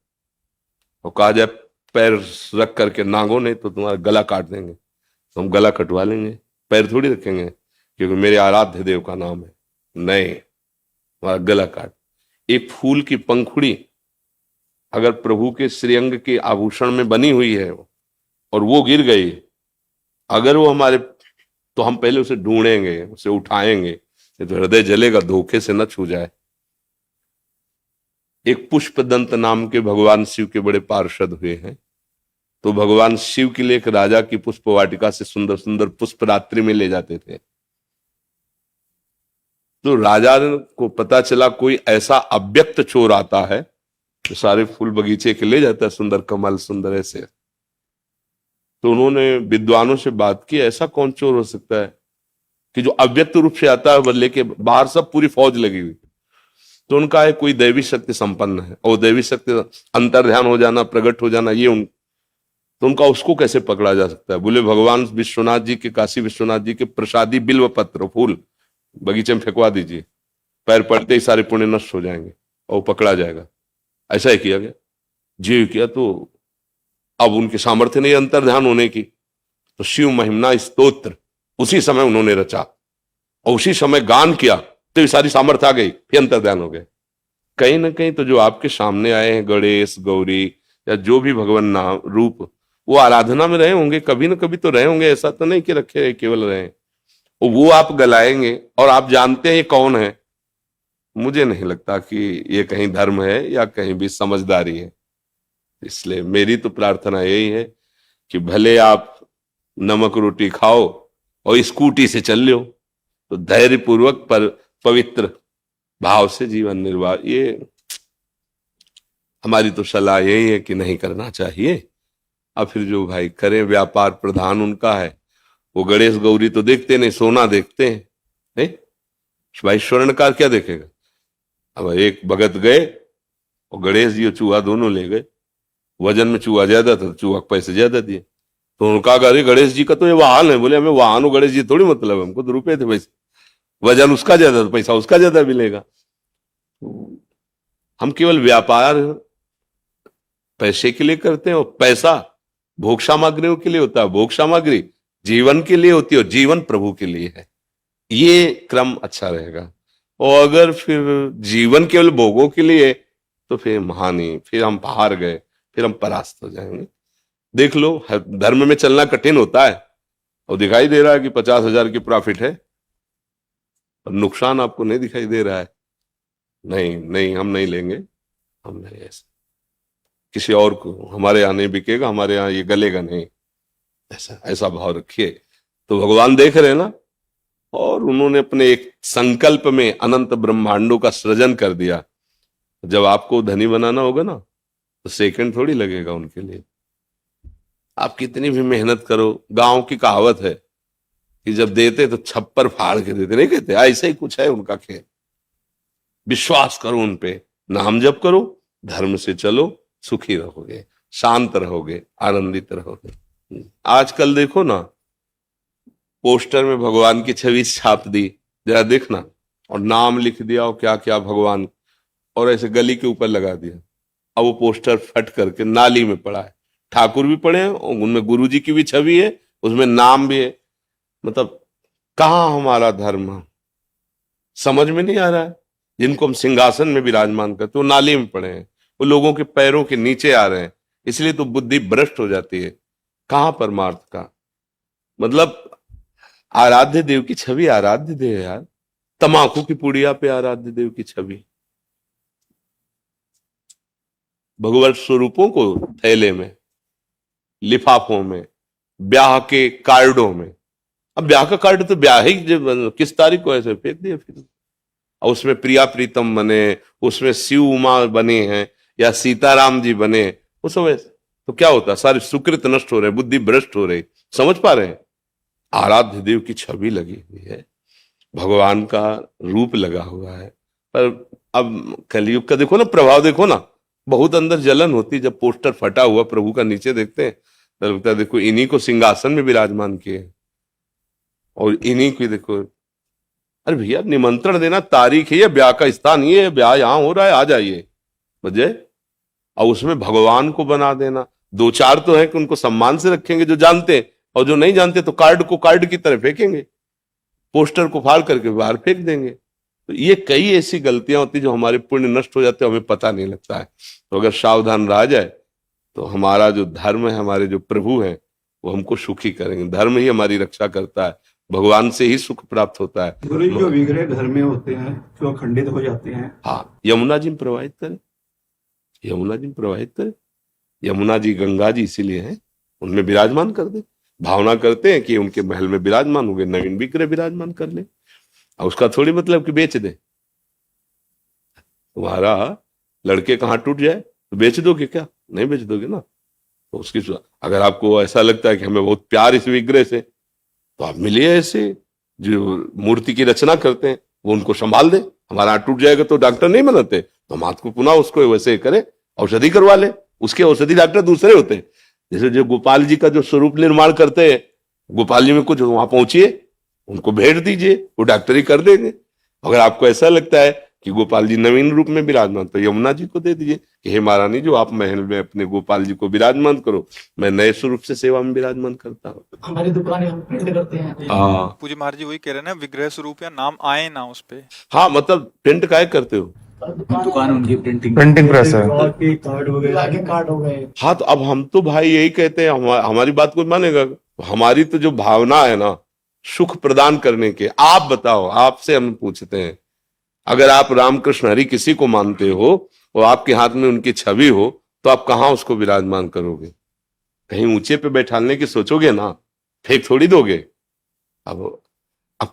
और कहा जाए पैर रख करके नागो, नहीं तो तुम्हारा गला काट देंगे, तो हम गला कटवा लेंगे, पैर थोड़ी रखेंगे, क्योंकि मेरे आराध्य देव का नाम है। नहीं, तुम्हारा गला काट। एक फूल की पंखुड़ी अगर प्रभु के श्रीअंग के आभूषण में बनी हुई है और वो गिर गई, अगर वो हमारे, तो हम पहले उसे ढूंढेंगे, उसे उठाएंगे, तो हृदय जलेगा, धोखे से न छू जाए। एक पुष्प दंत नाम के भगवान शिव के बड़े पार्षद हुए हैं, तो भगवान शिव के लिए एक राजा की पुष्प वाटिका से सुंदर सुंदर पुष्प रात्रि में ले जाते थे। तो राजा को पता चला कोई ऐसा अव्यक्त चोर आता है तो सारे फूल बगीचे के ले जाता है, सुंदर कमल, सुंदर ऐसे। तो उन्होंने विद्वानों से बात की, ऐसा कौन चोर हो सकता है? कि जो अव्यक्त रूप से आता है वह लेके बाहर सब पूरी फौज लगी हुई, तो उनका है कोई दैवी शक्ति संपन्न है, और दैवी शक्ति अंतर ध्यान हो जाना, प्रकट हो जाना, ये तो उनका उसको कैसे पकड़ा जा सकता है? बोले भगवान विश्वनाथ जी के, काशी विश्वनाथ जी के प्रसादी बिल्व पत्र फूल बगीचे में फेंकवा दीजिए, पैर पड़ते ही सारे पुण्य नष्ट हो जाएंगे और पकड़ा जाएगा। ऐसा ही किया गया, जी किया। तो अब उनके सामर्थ्य नहीं अंतर ध्यान होने की, तो शिव महिमा स्तोत्र उसी समय उन्होंने रचा और उसी समय गान किया, तो ये सारी सामर्थ्य आ गई, फिर अंतर ध्यान हो गए। कहीं ना कहीं तो जो आपके सामने आए हैं गणेश गौरी या जो भी भगवान नाम रूप, वो आराधना में रहे होंगे, कभी ना कभी तो रहे होंगे, ऐसा तो नहीं कि रखे केवल रहे। वो आप गलाएंगे और आप जानते हैं ये कौन है। मुझे नहीं लगता कि ये कहीं धर्म है या कहीं भी समझदारी है। इसलिए मेरी तो प्रार्थना यही है कि भले आप नमक रोटी खाओ और स्कूटी से चल लो, तो धैर्य पूर्वक पर पवित्र भाव से जीवन निर्वाह, ये हमारी तो सलाह यही है कि नहीं करना चाहिए। अब फिर जो भाई करें, व्यापार प्रधान उनका है, वो गणेश गौरी तो देखते नहीं, सोना देखते हैं, नहीं? भाई स्वर्णकार क्या देखेगा? अब एक भगत गए और गणेश जी और चूहा दोनों ले गए, वजन में चूहा ज्यादा था, चूहा को पैसे ज्यादा दिए, तो उनका अरे गणेश जी का तो ये वाहन है। बोले हमें वाहन और गणेश जी थोड़ी मतलब है, हमको तो रुपए थे पैसे, वजन उसका ज्यादा था, पैसा उसका ज्यादा मिलेगा। हम केवल व्यापार पैसे के लिए करते हैं, और पैसा भोग सामग्रियों के लिए होता है, भोग सामग्री जीवन के लिए होती है और जीवन प्रभु के लिए है। ये क्रम अच्छा रहेगा। और अगर फिर जीवन केवल भोगों के लिए, तो फिर महानी, फिर हम हार गए, फिर हम परास्त हो जाएंगे। देख लो, धर्म में चलना कठिन होता है और दिखाई दे रहा है कि 50,000 की प्रॉफिट है, और नुकसान आपको नहीं दिखाई दे रहा है। नहीं नहीं, हम नहीं लेंगे, हम नहीं, ऐसा किसी और को हमारे यहाँ नहीं बिकेगा, हमारे यहाँ ये गलेगा नहीं, ऐसा ऐसा भाव रखिए। तो भगवान देख रहे हैं ना, और उन्होंने अपने एक संकल्प में अनंत ब्रह्मांडों का सृजन कर दिया। जब आपको धनी बनाना होगा ना, तो सेकंड थोड़ी लगेगा उनके लिए। आप कितनी भी मेहनत करो, गांव की कहावत है कि जब देते तो छप्पर फाड़ के देते, नहीं कहते? ऐसा ही कुछ है उनका खेल। विश्वास करो उन पे, नाम जप करो, धर्म से चलो, सुखी रहोगे, शांत रहोगे, आनंदित रहोगे। आजकल देखो ना, पोस्टर में भगवान की छवि छाप दी, जरा देखना, और नाम लिख दिया और क्या क्या भगवान, और ऐसे गली के ऊपर लगा दिया। अब वो पोस्टर फट करके नाली में पड़ा है। ठाकुर भी पड़े हैं, उनमें गुरु जी की भी छवि है, उसमें नाम भी है। मतलब कहाँ हमारा धर्म, समझ में नहीं आ रहा है। जिनको हम सिंहासन में विराजमान करते, वो नाली में पड़े हैं, वो लोगों के पैरों के नीचे आ रहे हैं, इसलिए तो बुद्धि भ्रष्ट हो जाती है। कहाँ परमार्थ का मतलब? आराध्य देव की छवि आराध्य देव है यार, तमाकू की पुड़िया पे आराध्य देव की छवि, भगवत स्वरूपों को थैले में, लिफाफों में, ब्याह के कार्डों में। अब ब्याह का कार्ड तो ब्याह ही किस तारीख को, ऐसे फेंक दिया फिर। और उसमें प्रिया प्रीतम बने, उसमें शिव उमा बने हैं या सीताराम जी बने, वो सब ऐसे, तो क्या होता है? सारे सुकृत नष्ट हो रहे, बुद्धि भ्रष्ट हो रही। समझ पा रहे हैं? आराध्य देव की छवि लगी हुई है, भगवान का रूप लगा हुआ है। पर अब कलयुग का देखो ना प्रभाव, देखो ना, बहुत अंदर जलन होती जब पोस्टर फटा हुआ प्रभु का नीचे देखते हैं, तो लगता है देखो इन्हीं को सिंहासन में विराजमान किए, और इन्हीं की देखो। अरे भैया, निमंत्रण देना, तारीख है ये, ब्याह का स्थान ये, ब्याह यहां हो रहा है, आ जाइए, बजे। और उसमें भगवान को बना देना। दो चार तो है कि उनको सम्मान से रखेंगे जो जानते हैं, और जो नहीं जानते तो कार्ड को कार्ड की तरह फेंकेंगे, पोस्टर को फाड़ करके बाहर फेंक देंगे। तो ये कई ऐसी गलतियां होती जो हमारे पुण्य नष्ट हो जाते हैं, हमें पता नहीं लगता है। तो अगर सावधान रहा जाए तो हमारा जो धर्म है, हमारे जो प्रभु हैं, वो हमको सुखी करेंगे। धर्म ही हमारी रक्षा करता है, भगवान से ही सुख प्राप्त होता है। गुरु जी, जो विग्रह घर में होते हैं जो अखंडित हो जाते हैं, हाँ, यमुना जी में प्रवाहित करें, यमुना जी में प्रवाहित करें। यमुना जी गंगा जी इसीलिए हैं, उनमें विराजमान कर दे। भावना करते हैं कि उनके महल में विराजमान हो गए, नवीन विग्रह विराजमान कर ले। और उसका थोड़ी मतलब कि बेच दे। तुम्हारा लड़के कहाँ टूट जाए तो बेच दोगे क्या? नहीं बेच दोगे ना। तो उसकी, अगर आपको ऐसा लगता है कि हमें बहुत प्यार इस विग्रह से, तो आप मिलिए ऐसे, जो मूर्ति की रचना करते हैं वो उनको संभाल दे। हमारा हाथ टूट जाएगा तो डॉक्टर नहीं बनाते, तो हम हाथ को पुनः उसको वैसे करे, औषधि करवा ले। उसके औषधि डॉक्टर दूसरे होते हैं। जैसे जो गोपाल जी का जो स्वरूप निर्माण करते हैं, गोपाल जी में कुछ वहां पहुंचिए, उनको भेज दीजिए, वो डॉक्टरी कर देंगे। अगर आपको ऐसा लगता है कि गोपाल जी नवीन रूप में विराजमान, तो यमुना जी को दे दीजिए कि हे महारानी, जो आप महल में अपने गोपाल जी को विराजमान करो, मैं नए स्वरूप से सेवा में विराजमान करता हूँ। हमारी दुकान है, हम प्रिंट करते हैं। हाँ पूज्य महाराज जी वही कह रहे हैं ना, विग्रह स्वरूप या नाम आए ना उस पे। हाँ, मतलब प्रिंट काय करते हो? दुकान उनकी प्रिंटिंग प्रेस है। कार्ड वगैरह आगे कार्ड हो गए। हाँ, तो अब हम तो भाई यही कहते हैं, हमारी बात कोई मानेगा? हमारी तो जो भावना है ना सुख प्रदान करने के, आप बताओ, आपसे हम पूछते हैं, अगर आप रामकृष्ण हरि किसी को मानते हो और आपके हाथ में उनकी छवि हो, तो आप कहाँ उसको विराजमान करोगे? कहीं ऊंचे पे बैठाने की सोचोगे ना, फेंक थोड़ी दोगे। अब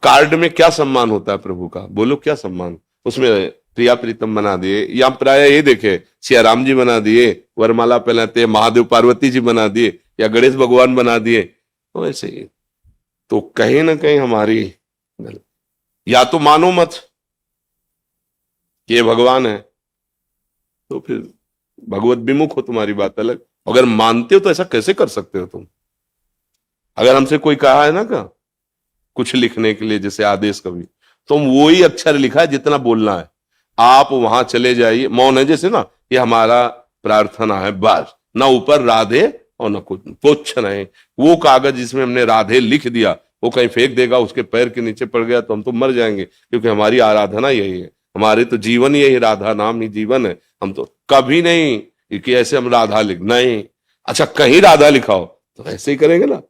कार्ड में क्या सम्मान होता है प्रभु का? बोलो क्या सम्मान? उसमें प्रिया प्रीतम बना दिए, या प्राय ये देखे सिया राम जी बना दिए, वरमाला पहनाते महादेव पार्वती जी बना दिए, या गणेश भगवान बना दिए, तो ऐसे ही। तो कहीं ना कहीं हमारी, या तो मानो मत ये भगवान है, तो फिर भगवत विमुख हो, तुम्हारी बात अलग। अगर मानते हो तो ऐसा कैसे कर सकते हो तुम? अगर हमसे कोई कहा है ना का कुछ लिखने के लिए, जैसे आदेश कवि, तो वो ही अक्षर लिखा है जितना बोलना है, आप वहां चले जाइए। मौन है जैसे ना, ये हमारा प्रार्थना है बस, ना ऊपर राधे और ना कुछ नहीं। वो कागज जिसमें हमने राधे लिख दिया, वो कहीं फेंक देगा, उसके पैर के नीचे पड़ गया तो हम तो मर जाएंगे, क्योंकि हमारी आराधना यही है, हमारे तो जीवन यही, राधा नाम ही जीवन है। हम तो कभी नहीं कि ऐसे हम राधा लिख, नहीं। अच्छा कहीं राधा लिखाओ तो ऐसे ही करेंगे ना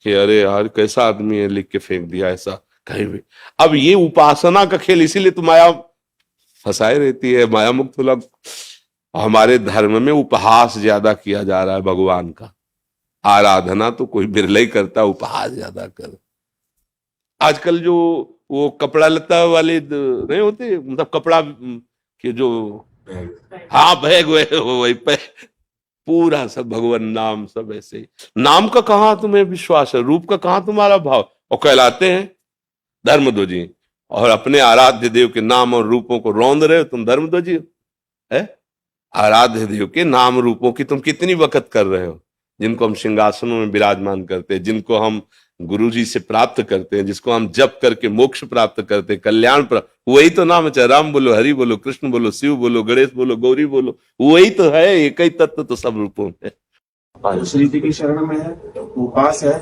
कि अरे यार कैसा आदमी है, लिख के फेंक दिया, ऐसा कहीं भी। अब ये उपासना का खेल, इसीलिए तो माया फंसाए रहती है, माया मुक्त होला। हमारे धर्म में उपहास ज्यादा किया जा रहा है भगवान का, आराधना तो कोई बिरला ही करता, उपहास ज्यादा कर। आजकल जो वो कपड़ा लता वाले नहीं होते, मतलब कपड़ा के जो, हाँ बैग वही पे पूरा सब भगवान नाम, सब ऐसे ही। नाम का कहाँ तुम्हें विश्वास है, रूप का कहाँ तुम्हारा भाव? और कहलाते हैं धर्मध्वजी, और अपने आराध्य देव के नाम और रूपों को रौंद रहे हो तुम, धर्मध्वजी है। आराध्य देव के नाम रूपों की तुम कितनी वक़्त कर रहे हो, जिनको हम सिंहासनों में विराजमान करते हैं, जिनको हम गुरु जी से प्राप्त करते हैं, जिसको हम जप करके मोक्ष प्राप्त करते हैं, कल्याण प्राप्त, वही तो नाम है। चाहे राम बोलो, हरि बोलो, कृष्ण बोलो, शिव बोलो, गणेश बोलो, गौरी बोलो, वही तो है। एक ही तत्व तो सब रूपों में है। श्री जी की शरण में है, वो पास है,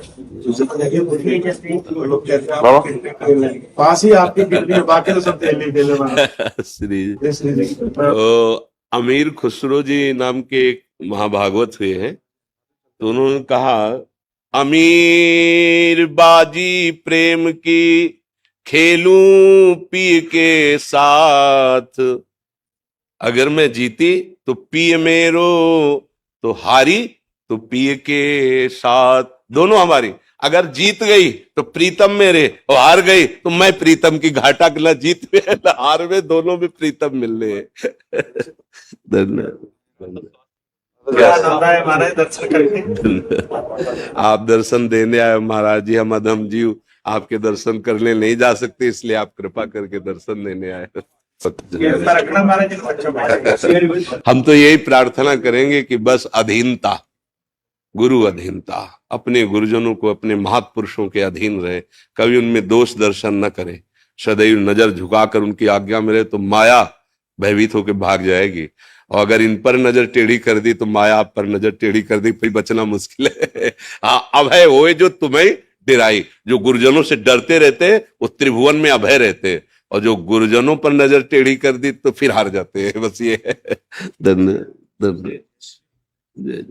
पास ही आपकी गिरनी है, बाकी तो सब दिल्ली श्री जी। तो अमीर खुसरो जी नाम के एक महाभागवत हुए हैं, तो उन्होंने कहा, अमीर बाजी प्रेम की खेलूं पी के साथ, अगर मैं जीती तो पिए मेरो, तो हारी तो पिए के साथ, दोनों हमारी। अगर जीत गई तो प्रीतम मेरे, और हार गई तो मैं प्रीतम की। घाटा ना जीत में ना हार में, दोनों में प्रीतम मिल रहे हैं। धन्यवाद। दर्शन करके आप दर्शन देने आए महाराज जी, हम अधम जीव आपके दर्शन करने नहीं जा सकते, इसलिए आप कृपा करके दर्शन देने आए। हम तो यही प्रार्थना करेंगे कि बस अधीनता, गुरु अधीनता, अपने गुरुजनों को, अपने महापुरुषों के अधीन रहे, कभी उनमें दोष दर्शन न करे, सदैव नजर झुकाकर उनकी आज्ञा में रहे, तो माया भयभीत होकर भाग जाएगी। और अगर इन पर नजर टेढ़ी कर दी तो माया आप पर नजर टेढ़ी कर दी, फिर बचना मुश्किल है। हाँ, अभय होए जो तुम्हें डिराई। जो गुरुजनों से डरते रहते वो त्रिभुवन में अभय रहते, और जो गुरुजनों पर नजर टेढ़ी कर दी तो फिर हार जाते हैं। बस ये है। धन्यवाद। जय।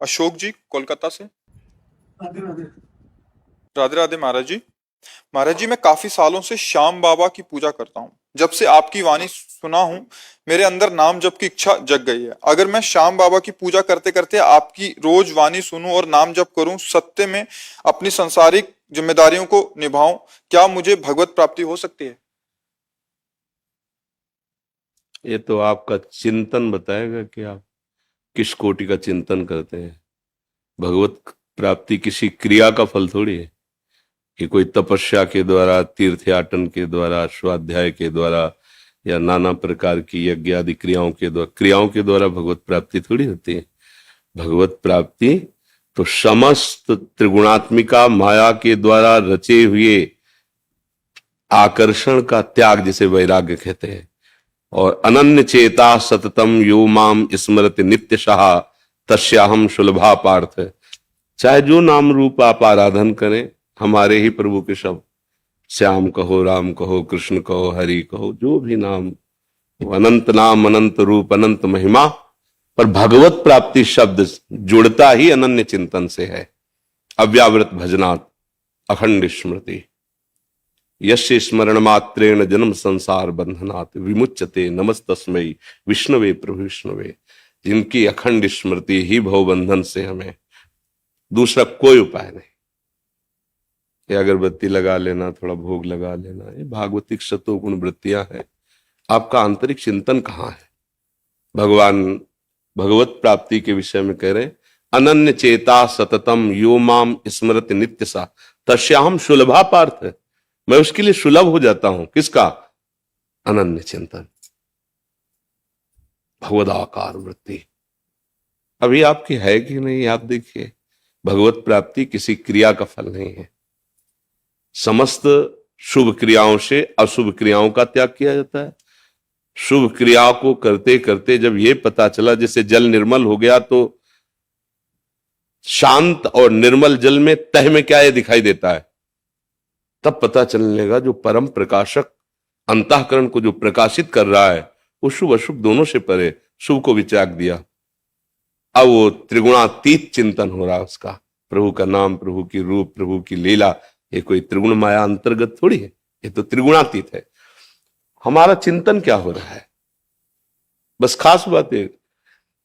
अशोक जी कोलकाता से। राधे राधे। राधे राधे महाराज जी। महाराज जी, मैं काफी सालों से श्याम बाबा की पूजा करता हूँ। जब से आपकी वाणी सुना हूँ, मेरे अंदर नाम जप की इच्छा जग गई है। अगर मैं श्याम बाबा की पूजा करते करते आपकी रोज वाणी सुनूं और नाम जप करूं, सत्य में अपनी संसारिक जिम्मेदारियों को निभाऊं, क्या मुझे भगवत प्राप्ति हो सकती है? ये तो आपका चिंतन बताएगा कि आप किस कोटि का चिंतन करते हैं। भगवत प्राप्ति किसी क्रिया का फल थोड़ी है कि कोई तपस्या के द्वारा, तीर्थयाटन के द्वारा, स्वाध्याय के द्वारा या नाना प्रकार की यज्ञ आदि क्रियाओं के द्वारा भगवत प्राप्ति थोड़ी होती है। भगवत प्राप्ति तो समस्त त्रिगुणात्मिका माया के द्वारा रचे हुए आकर्षण का त्याग, जिसे वैराग्य कहते हैं, और अनन्य चेता सततम यो माम स्मरति नित्यशः तस्याहम सुलभा पार्थ। चाहे जो नाम रूप आप आराधन करें, हमारे ही प्रभु के शब्द, श्याम कहो, राम कहो, कृष्ण कहो, हरि कहो, जो भी नाम, अनंत नाम, अनंत रूप, अनंत महिमा, पर भगवत प्राप्ति शब्द जुड़ता ही अनन्य चिंतन से है। अव्यावृत भजनात् अखंड स्मृति, यस्य स्मरण मात्रेण जन्म संसार बंधनात् विमुच्यते नमस्तस्मै विष्णवे प्रभु विष्णवे। जिनकी अखंड स्मृति ही भवबंधन से हमें, दूसरा कोई उपाय नहीं। ये अगरबत्ती लगा लेना, थोड़ा भोग लगा लेना, ये भागवतिक शतोगुण वृत्तियां हैं। आपका आंतरिक चिंतन कहाँ है? भगवान भगवत प्राप्ति के विषय में कह रहे हैं, अनन्य चेता सततम यो माम स्मरति नित्यसा तस्याहम सुलभा पार्थ। मैं उसके लिए सुलभ हो जाता हूं। किसका? अनन्य चिंतन, भगवदाकार वृत्ति। अभी आपकी है कि नहीं, आप देखिए। भगवत प्राप्ति किसी क्रिया का फल नहीं है। समस्त शुभ क्रियाओं से अशुभ क्रियाओं का त्याग किया जाता है। शुभ क्रिया को करते करते जब ये पता चला, जैसे जल निर्मल हो गया, तो शांत और निर्मल जल में तह में क्या ये दिखाई देता है, तब पता चलने लगा जो परम प्रकाशक अंतःकरण को जो प्रकाशित कर रहा है, वो शुभ अशुभ दोनों से परे, शुभ को भी त्याग दिया। अब वो त्रिगुणातीत चिंतन हो रहा है उसका। प्रभु का नाम, प्रभु की रूप, प्रभु की लीला, ये कोई त्रिगुण माया अंतर्गत थोड़ी है, ये तो त्रिगुणातीत है। हमारा चिंतन क्या हो रहा है? बस खास बात है,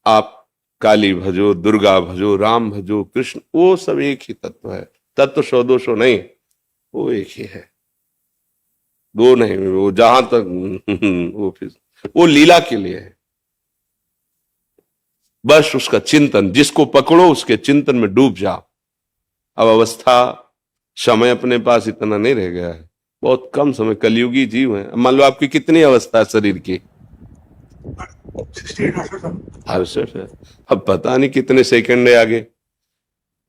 आप काली भजो, दुर्गा भजो, राम भजो, कृष्ण, वो सब एक ही तत्व है। तत्व सौ दो सौ नहीं, वो एक ही है, दो नहीं। वो जहां तक वो लीला के लिए है। बस उसका चिंतन, जिसको पकड़ो उसके चिंतन में डूब जाओ। अब अवस्था, समय अपने पास इतना नहीं रह गया है, बहुत कम समय, कलयुगी जीव है। मान लो आपकी कितनी अवस्था है शरीर की? 68 है। अब पता नहीं कितने सेकंड है आगे,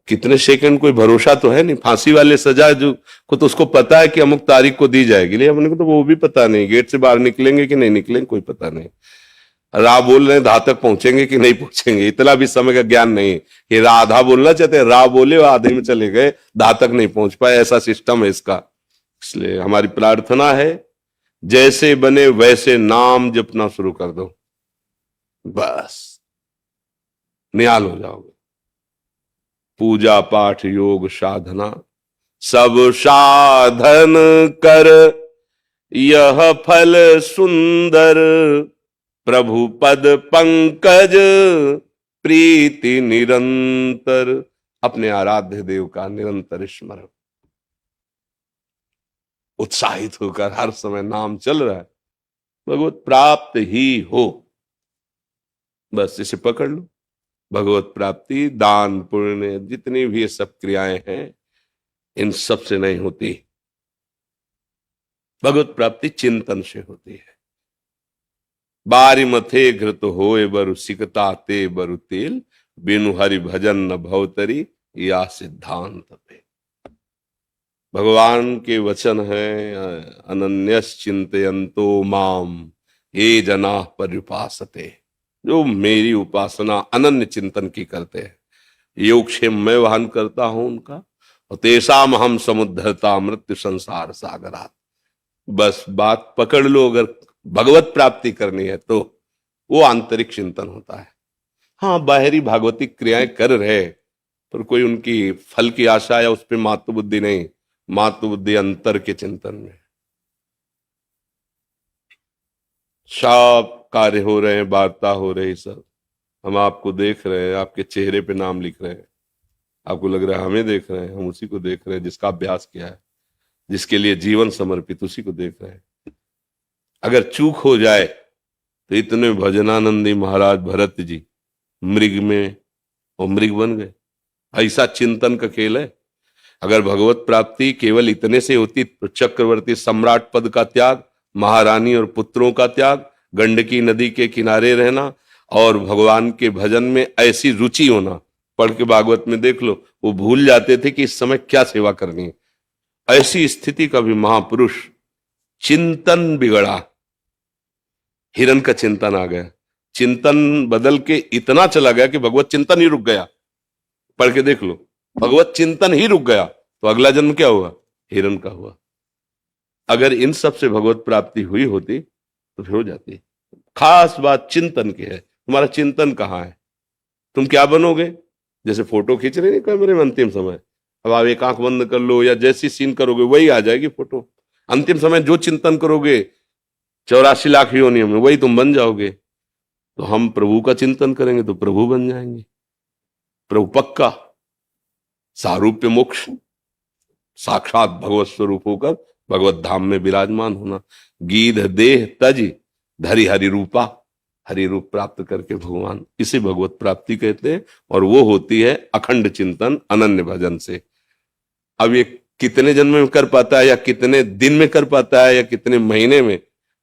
कितने सेकंड कोई भरोसा तो है नहीं। फांसी वाले सजा जो को तो उसको पता है कि अमुक तारीख को दी जाएगी, लेकिन अपने को तो वो भी पता नहीं, गेट से बाहर निकलेंगे कि नहीं निकलेंगे कोई पता नहीं। राह बोल रहे हैं, धा तक पहुंचेंगे कि नहीं पहुंचेंगे, इतना भी समय का ज्ञान नहीं कि आधा बोलना चाहते, राह बोले और आधे में चले गए, धा तक नहीं पहुंच पाए, ऐसा सिस्टम है इसका। इसलिए हमारी प्रार्थना है, जैसे बने वैसे नाम जपना शुरू कर दो, बस निहाल हो जाओगे। पूजा पाठ योग साधना सब साधन कर, यह फल सुंदर प्रभु पद पंकज प्रीति निरंतर। अपने आराध्य देव का निरंतर स्मरण, उत्साहित होकर हर समय नाम चल रहा है, भगवत प्राप्त ही हो। बस इसे पकड़ लो। भगवत प्राप्ति, दान, पुण्य, जितनी भी ये सब क्रियाएं हैं, इन सब से नहीं होती। भगवत प्राप्ति चिंतन से होती है। बारी मथे घृत होए बरु सिकता ते बरु तेल, बिनु हरि भजन न भवतरी, या सिद्धांत पे। भगवान के वचन है, अनन्यस चिंतयन्तो माम ये जना पर्युपासते। जो मेरी उपासना अनन्य चिंतन की करते हैं, योगक्षेम मैं वहन करता हूं उनका, और तेसाम हम समुद्धरता मृत्यु संसार सागरात। बस बात पकड़ लो। अगर भगवत प्राप्ति करनी है तो वो आंतरिक चिंतन होता है। हाँ, बाहरी भागवतिक क्रियाएं कर रहे, पर कोई उनकी फल की आशा या उस पर मातृ बुद्धि नहीं, मातृ बुद्धि अंतर के चिंतन में। सब कार्य हो रहे हैं, वार्ता हो रही, सब हम आपको देख रहे हैं, आपके चेहरे पे नाम लिख रहे हैं, आपको लग रहा है हमें देख रहे हैं, हम उसी को देख रहे हैं जिसका अभ्यास किया है, जिसके लिए जीवन समर्पित, उसी को देख रहे हैं। अगर चूक हो जाए तो इतने भजनानंदी महाराज भरत जी मृग में और मृग बन गए। ऐसा चिंतन का खेल है। अगर भगवत प्राप्ति केवल इतने से होती तो चक्रवर्ती सम्राट पद का त्याग, महारानी और पुत्रों का त्याग, गंडकी नदी के किनारे रहना और भगवान के भजन में ऐसी रुचि होना, पढ़ के भागवत में देख लो, वो भूल जाते थे कि इस समय क्या सेवा करनी है। ऐसी स्थिति का भी महापुरुष, चिंतन बिगड़ा, हिरण का चिंतन आ गया, चिंतन बदल के इतना चला गया कि भगवत चिंतन ही रुक गया। पढ़ के देख लो, भगवत चिंतन ही रुक गया तो अगला जन्म क्या हुआ? हिरण का हुआ। अगर इन सब से भगवत प्राप्ति हुई होती तो फिर हो जाती। खास बात चिंतन की है। तुम्हारा चिंतन कहाँ है? तुम क्या बनोगे? जैसे फोटो खींच रहे हैं कैमरे में अंतिम समय, अब आप एक आंख बंद कर लो या जैसी सीन करोगे वही आ जाएगी फोटो। अंतिम समय जो चिंतन करोगे 84 लाख योनियों में वही तुम बन जाओगे। तो हम प्रभु का चिंतन करेंगे तो प्रभु बन जाएंगे। प्रभु पक्का सारूप्य मोक्ष, साक्षात भगवत स्वरूप होकर भगवत धाम में विराजमान होना। गीध देह तज धरि हरि रूपा, हरि रूप प्राप्त करके भगवान, इसे भगवत प्राप्ति कहते हैं। और वो होती है अखंड चिंतन अनन्य भजन से। अब ये कितने जन्म में कर पाता है या कितने दिन में कर पाता है या कितने महीने में,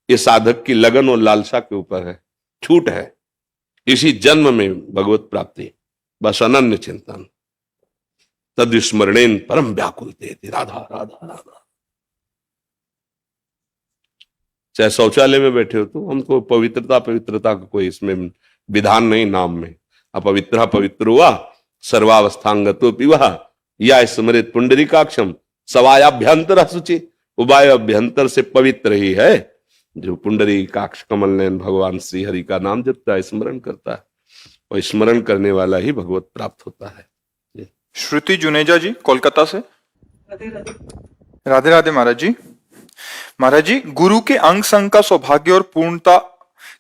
ये साधक की लगन और लालसा के ऊपर है। छूट है इसी जन्म में भगवत प्राप्ति, बस अनन्य चिंतन। तद्विस्मरणेन परम व्याकुलते, राधा राधा राधा। चाहे शौचालय में बैठे हो तो हमको पवित्रता पवित्रता का कोई इसमें विधान नहीं नाम में। अपवित्र पवित्र हुआ सर्वावस्थांगतो पिवा या स्मृत पुंडरीकाक्षम सवायाभ्यंतर शुचि। उबाय अभ्यंतर से पवित्र ही है जो पुंडरीकाक्ष कमल नयन भगवान श्री हरि का नाम जपता है, स्मरण करता है, और स्मरण करने वाला ही भगवत प्राप्त होता है। श्रुति जुनेजा जी कोलकाता से। राधे राधे महाराज जी। महाराज जी, गुरु के अंग संग का सौभाग्य और पूर्णता,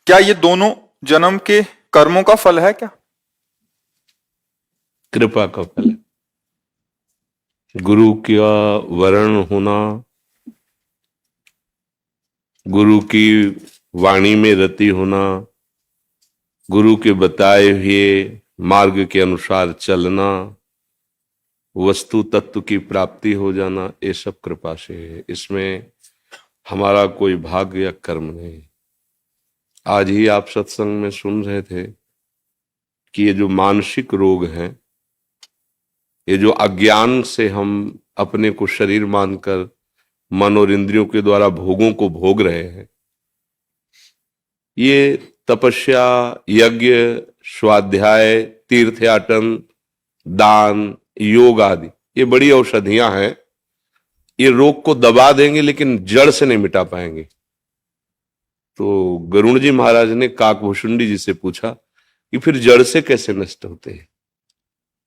क्या ये दोनों जन्म के कर्मों का फल है क्या? कृपा का फल है। गुरु का वर्ण होना, गुरु की वाणी में रति होना, गुरु के बताए हुए मार्ग के अनुसार चलना, वस्तु तत्व की प्राप्ति हो जाना, ये सब कृपा से है। इसमें हमारा कोई भाग्य या कर्म नहीं। आज ही आप सत्संग में सुन रहे थे कि ये जो मानसिक रोग हैं, ये जो अज्ञान से हम अपने को शरीर मानकर मन और इंद्रियों के द्वारा भोगों को भोग रहे हैं, ये तपस्या, यज्ञ, स्वाध्याय, तीर्थयाटन, दान, योग आदि ये बड़ी औषधियां हैं। ये रोग को दबा देंगे लेकिन जड़ से नहीं मिटा पाएंगे। तो गरुण जी महाराज ने काकभूषुंडी जी से पूछा कि फिर जड़ से कैसे नष्ट होते हैं?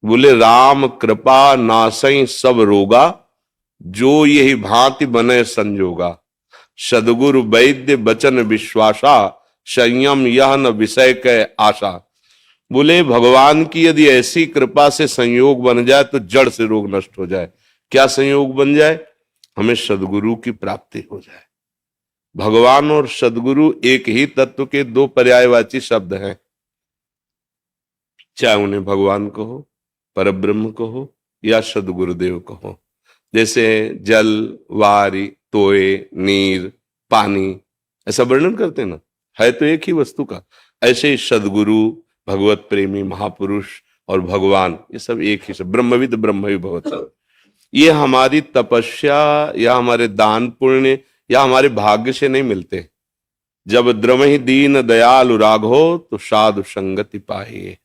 बोले राम कृपा नासई सब रोगा, जो यही भांति बने संजोगा। सदगुरु वैद्य बचन विश्वासा, संयम यह न विषय के आशा। बोले भगवान की यदि ऐसी कृपा से संयोग बन जाए तो जड़ से रोग नष्ट हो जाए। क्या संयोग बन जाए? हमें सदगुरु की प्राप्ति हो जाए। भगवान और सदगुरु एक ही तत्व के दो पर्यायवाची शब्द हैं। चाहे उन्हें भगवान कहो, परब्रह्म कहो या सदगुरुदेव कहो। जैसे जल, वारी, तोय, नीर, पानी, ऐसा वर्णन करते ना, है तो एक ही वस्तु का। ऐसे सदगुरु, भगवत प्रेमी महापुरुष और भगवान, ये सब एक ही सब। ब्रह्मविद ब्रह्मवि भवति। ये हमारी तपस्या या हमारे दान पुण्य या हमारे भाग्य से नहीं मिलते। जब द्रमहि दीन दयालु राघो तो साधु संगति पाए।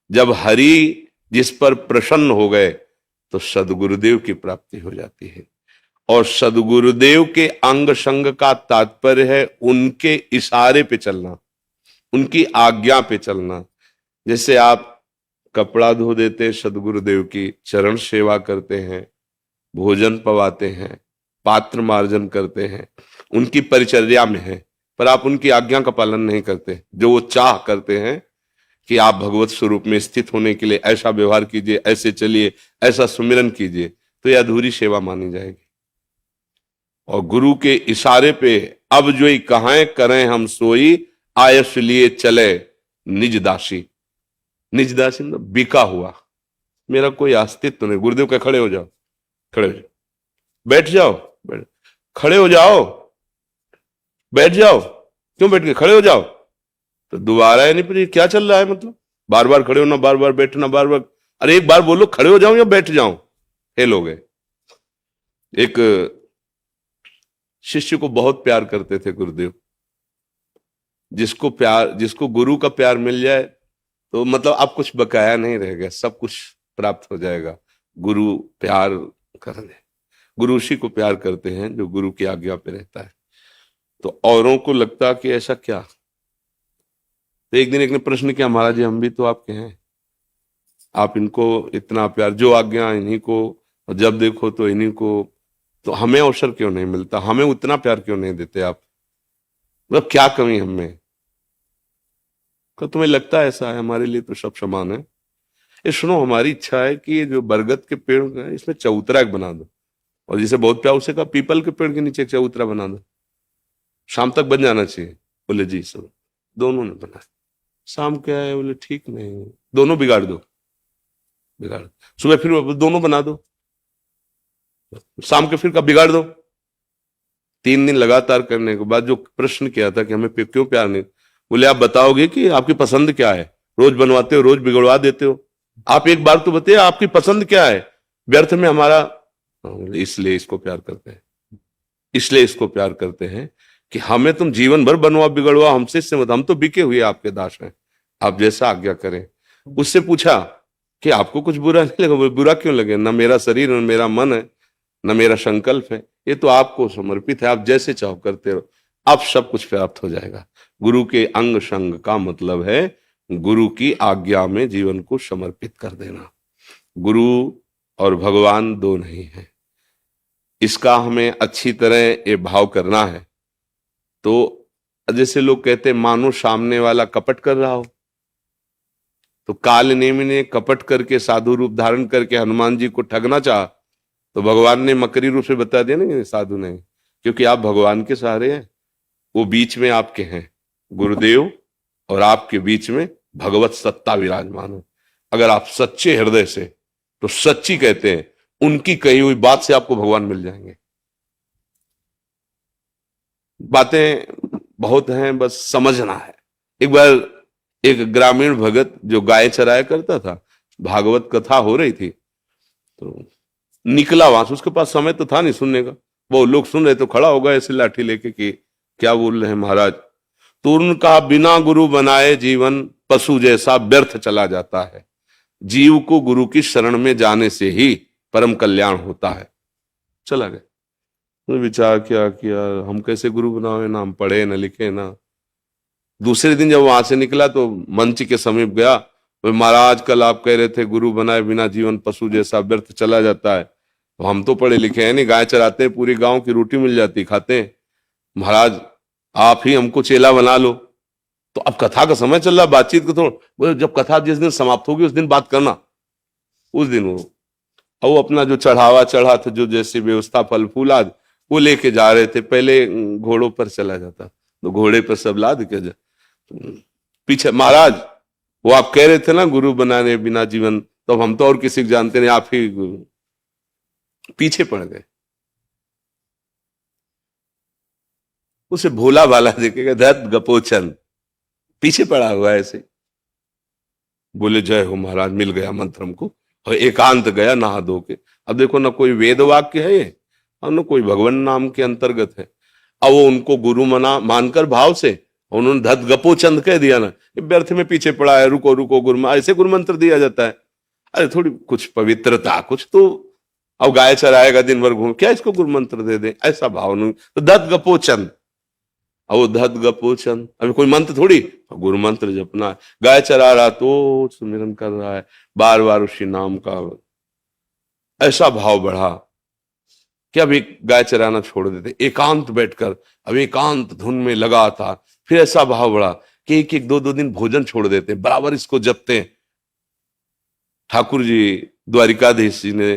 जब हरि जिस पर प्रसन्न हो गए तो सदगुरुदेव की प्राप्ति हो जाती है। और सदगुरुदेव के अंग संग का तात्पर्य है उनके इशारे पे चलना, उनकी आज्ञा पे चलना। जैसे आप कपड़ा धो देते, सदगुरुदेव की चरण सेवा करते हैं, भोजन पवाते हैं, पात्र मार्जन करते हैं, उनकी परिचर्या में हैं, पर आप उनकी आज्ञा का पालन नहीं करते। जो वो चाह करते हैं कि आप भगवत स्वरूप में स्थित होने के लिए ऐसा व्यवहार कीजिए, ऐसे चलिए, ऐसा सुमिरन कीजिए, तो यह अधूरी सेवा मानी जाएगी। और गुरु के इशारे पे अब जो ही कहां करें हम सोई, आयस लिए चले निज दासी। निज दासी मतलब बिका हुआ, मेरा कोई अस्तित्व नहीं। गुरुदेव का खड़े हो जाओ, खड़े हो जाओ, बैठ जाओ, बैठ, खड़े हो जाओ, बैठ जाओ, क्यों बैठ गए, खड़े हो जाओ। तो दोबारा है नहीं, क्या चल रहा है, मतलब बार बार खड़े होना, बार बार बैठना, बार बार, अरे एक बार बोलो खड़े हो जाओ या बैठ जाओ, फेल हो गए। एक शिष्य को बहुत प्यार करते थे गुरुदेव। जिसको गुरु का प्यार मिल जाए तो मतलब आप कुछ बकाया नहीं रहेगा, सब कुछ प्राप्त हो जाएगा। गुरु प्यार कर दे, गुरु उसी को प्यार करते हैं जो गुरु की आज्ञा पे रहता है। तो औरों को लगता कि ऐसा क्या। तो एक दिन एक ने प्रश्न किया, महाराज जी हम भी तो आपके हैं, आप इनको इतना प्यार, जो आज्ञा इन्हीं को, जब देखो तो इन्हीं को, तो हमें अवसर क्यों नहीं मिलता, हमें उतना प्यार क्यों नहीं देते आप, मतलब क्या कमी हमें। तो तुम्हें लगता है ऐसा है, हमारे लिए तो सब समान है। ये सुनो, हमारी इच्छा है कि ये जो बरगद के पेड़ है इसमें चबूतरा एक बना दो, और जिसे बहुत प्यार उसे कहा पीपल के पेड़ के नीचे एक चबूतरा बना दो, शाम तक बन जाना चाहिए। बोले जी सब, दोनों ने बनाया। शाम क्या है, बोले ठीक नहीं, दोनों बिगाड़ दो, बिगाड़, सुबह फिर दोनों बना दो, शाम के फिर का बिगाड़ दो। 3 दिन लगातार करने के बाद जो प्रश्न किया था कि हमें क्यों प्यार नहीं, बोले आप बताओगे कि आपकी पसंद क्या है, रोज बनवाते हो, रोज बिगड़वा देते हो, आप एक बार तो बताइए आपकी पसंद क्या है, व्यर्थ में हमारा। इसलिए इसको प्यार करते हैं, इसलिए इसको प्यार करते हैं कि हमें तुम जीवन भर बनवा बिगड़वा, हमसे इससे मत, हम तो बिके हुए आपके दास हैं, आप जैसा आज्ञा करें। उससे पूछा कि आपको कुछ बुरा नहीं लगा, बुरा क्यों लगे, ना मेरा शरीर, न मेरा मन है, न मेरा संकल्प है, ये तो आपको समर्पित है, आप जैसे चाहो करते रहो, अब सब कुछ प्राप्त हो जाएगा। गुरु के अंग संग का मतलब है गुरु की आज्ञा में जीवन को समर्पित कर देना। गुरु और भगवान दो नहीं है, इसका हमें अच्छी तरह ये भाव करना है। तो जैसे लोग कहते हैं मानो सामने वाला कपट कर रहा हो, तो काल नेमि ने कपट करके साधु रूप धारण करके हनुमान जी को ठगना चाहा, तो भगवान ने मकरी रूप से बता दिया ना साधु नहीं, क्योंकि आप भगवान के सहारे हैं, वो बीच में आपके हैं, गुरुदेव और आपके बीच में भगवत सत्ता विराजमान है। अगर आप सच्चे हृदय से, तो सच्ची कहते हैं, उनकी कही हुई बात से आपको भगवान मिल जाएंगे। बातें बहुत हैं, बस समझना है। एक बार एक ग्रामीण भगत जो गाय चराया करता था, भागवत कथा हो रही थी, तो निकला वहां से, उसके पास समय तो था नहीं सुनने का, वो लोग सुन रहे तो खड़ा हो गया ऐसे लाठी लेके कि क्या बोल रहे हैं महाराज। तो उनका बिना गुरु बनाए जीवन पशु जैसा व्यर्थ चला जाता है, जीव को गुरु की शरण में जाने से ही परम कल्याण होता है। चला गया, तो विचार किया हम कैसे गुरु बनावे, ना हम पढ़े ना लिखे ना। दूसरे दिन जब वहां से निकला तो मंच के समीप गया, महाराज कल आप कह रहे थे गुरु बनाए बिना जीवन पशु जैसा व्यर्थ चला जाता है, तो हम तो पढ़े लिखे हैं नहीं, गाय चराते हैं, पूरी गांव की रोटी मिल जाती खाते हैं, महाराज आप ही हमको चेला बना लो। तो अब कथा का समय चल रहा, बातचीत को तो जब कथा जिस दिन समाप्त होगी उस दिन बात करना। उस दिन वो अपना जो चढ़ावा चढ़ा था, जो जैसी व्यवस्था फल फूल आदि वो लेके जा रहे थे, पहले घोड़ों पर चला जाता, तो घोड़े पर सब लाद के पीछे, महाराज वो आप कह रहे थे ना गुरु बनाने बिना जीवन, तो हम तो और किसी को जानते नहीं, आप ही गुरु। पीछे पड़ गए, उसे भोला भाला देखेगा, धत गपोचन पीछे पड़ा हुआ है ऐसे। बोले जय हो महाराज, मिल गया मंत्र हमको, और एकांत गया नहा धो के। अब देखो ना कोई वेद वाक्य है ये, और न कोई भगवान नाम के अंतर्गत है। अब वो उनको गुरु मानकर भाव से उन्होंने धत गपोचंद कह दिया ना, व्यर्थ में पीछे पड़ा है, रुको रुको गुरु, ऐसे गुरु मंत्र दिया जाता है। अरे थोड़ी कुछ पवित्रता, कुछ तो, अब गाय चराएगा दिन भर घूम, क्या इसको गुरु मंत्र दे दे, ऐसा भाव नहीं। तो धत गपोचंद, अब वो धद गपोचन, अभी कोई मंत्र थोड़ी, गुरु मंत्र जपना है। गाय चरा रहा तो सुमिरन कर रहा है, बार बार उसी नाम का। ऐसा भाव बढ़ा कि अब एक गाय चराना छोड़ देते, एकांत बैठकर अब एकांत धुन में लगा था। फिर ऐसा भाव बढ़ा कि एक एक दो दो दिन भोजन छोड़ देते, बराबर इसको जपते हैं। ठाकुर जी द्वारिकाधीश जी ने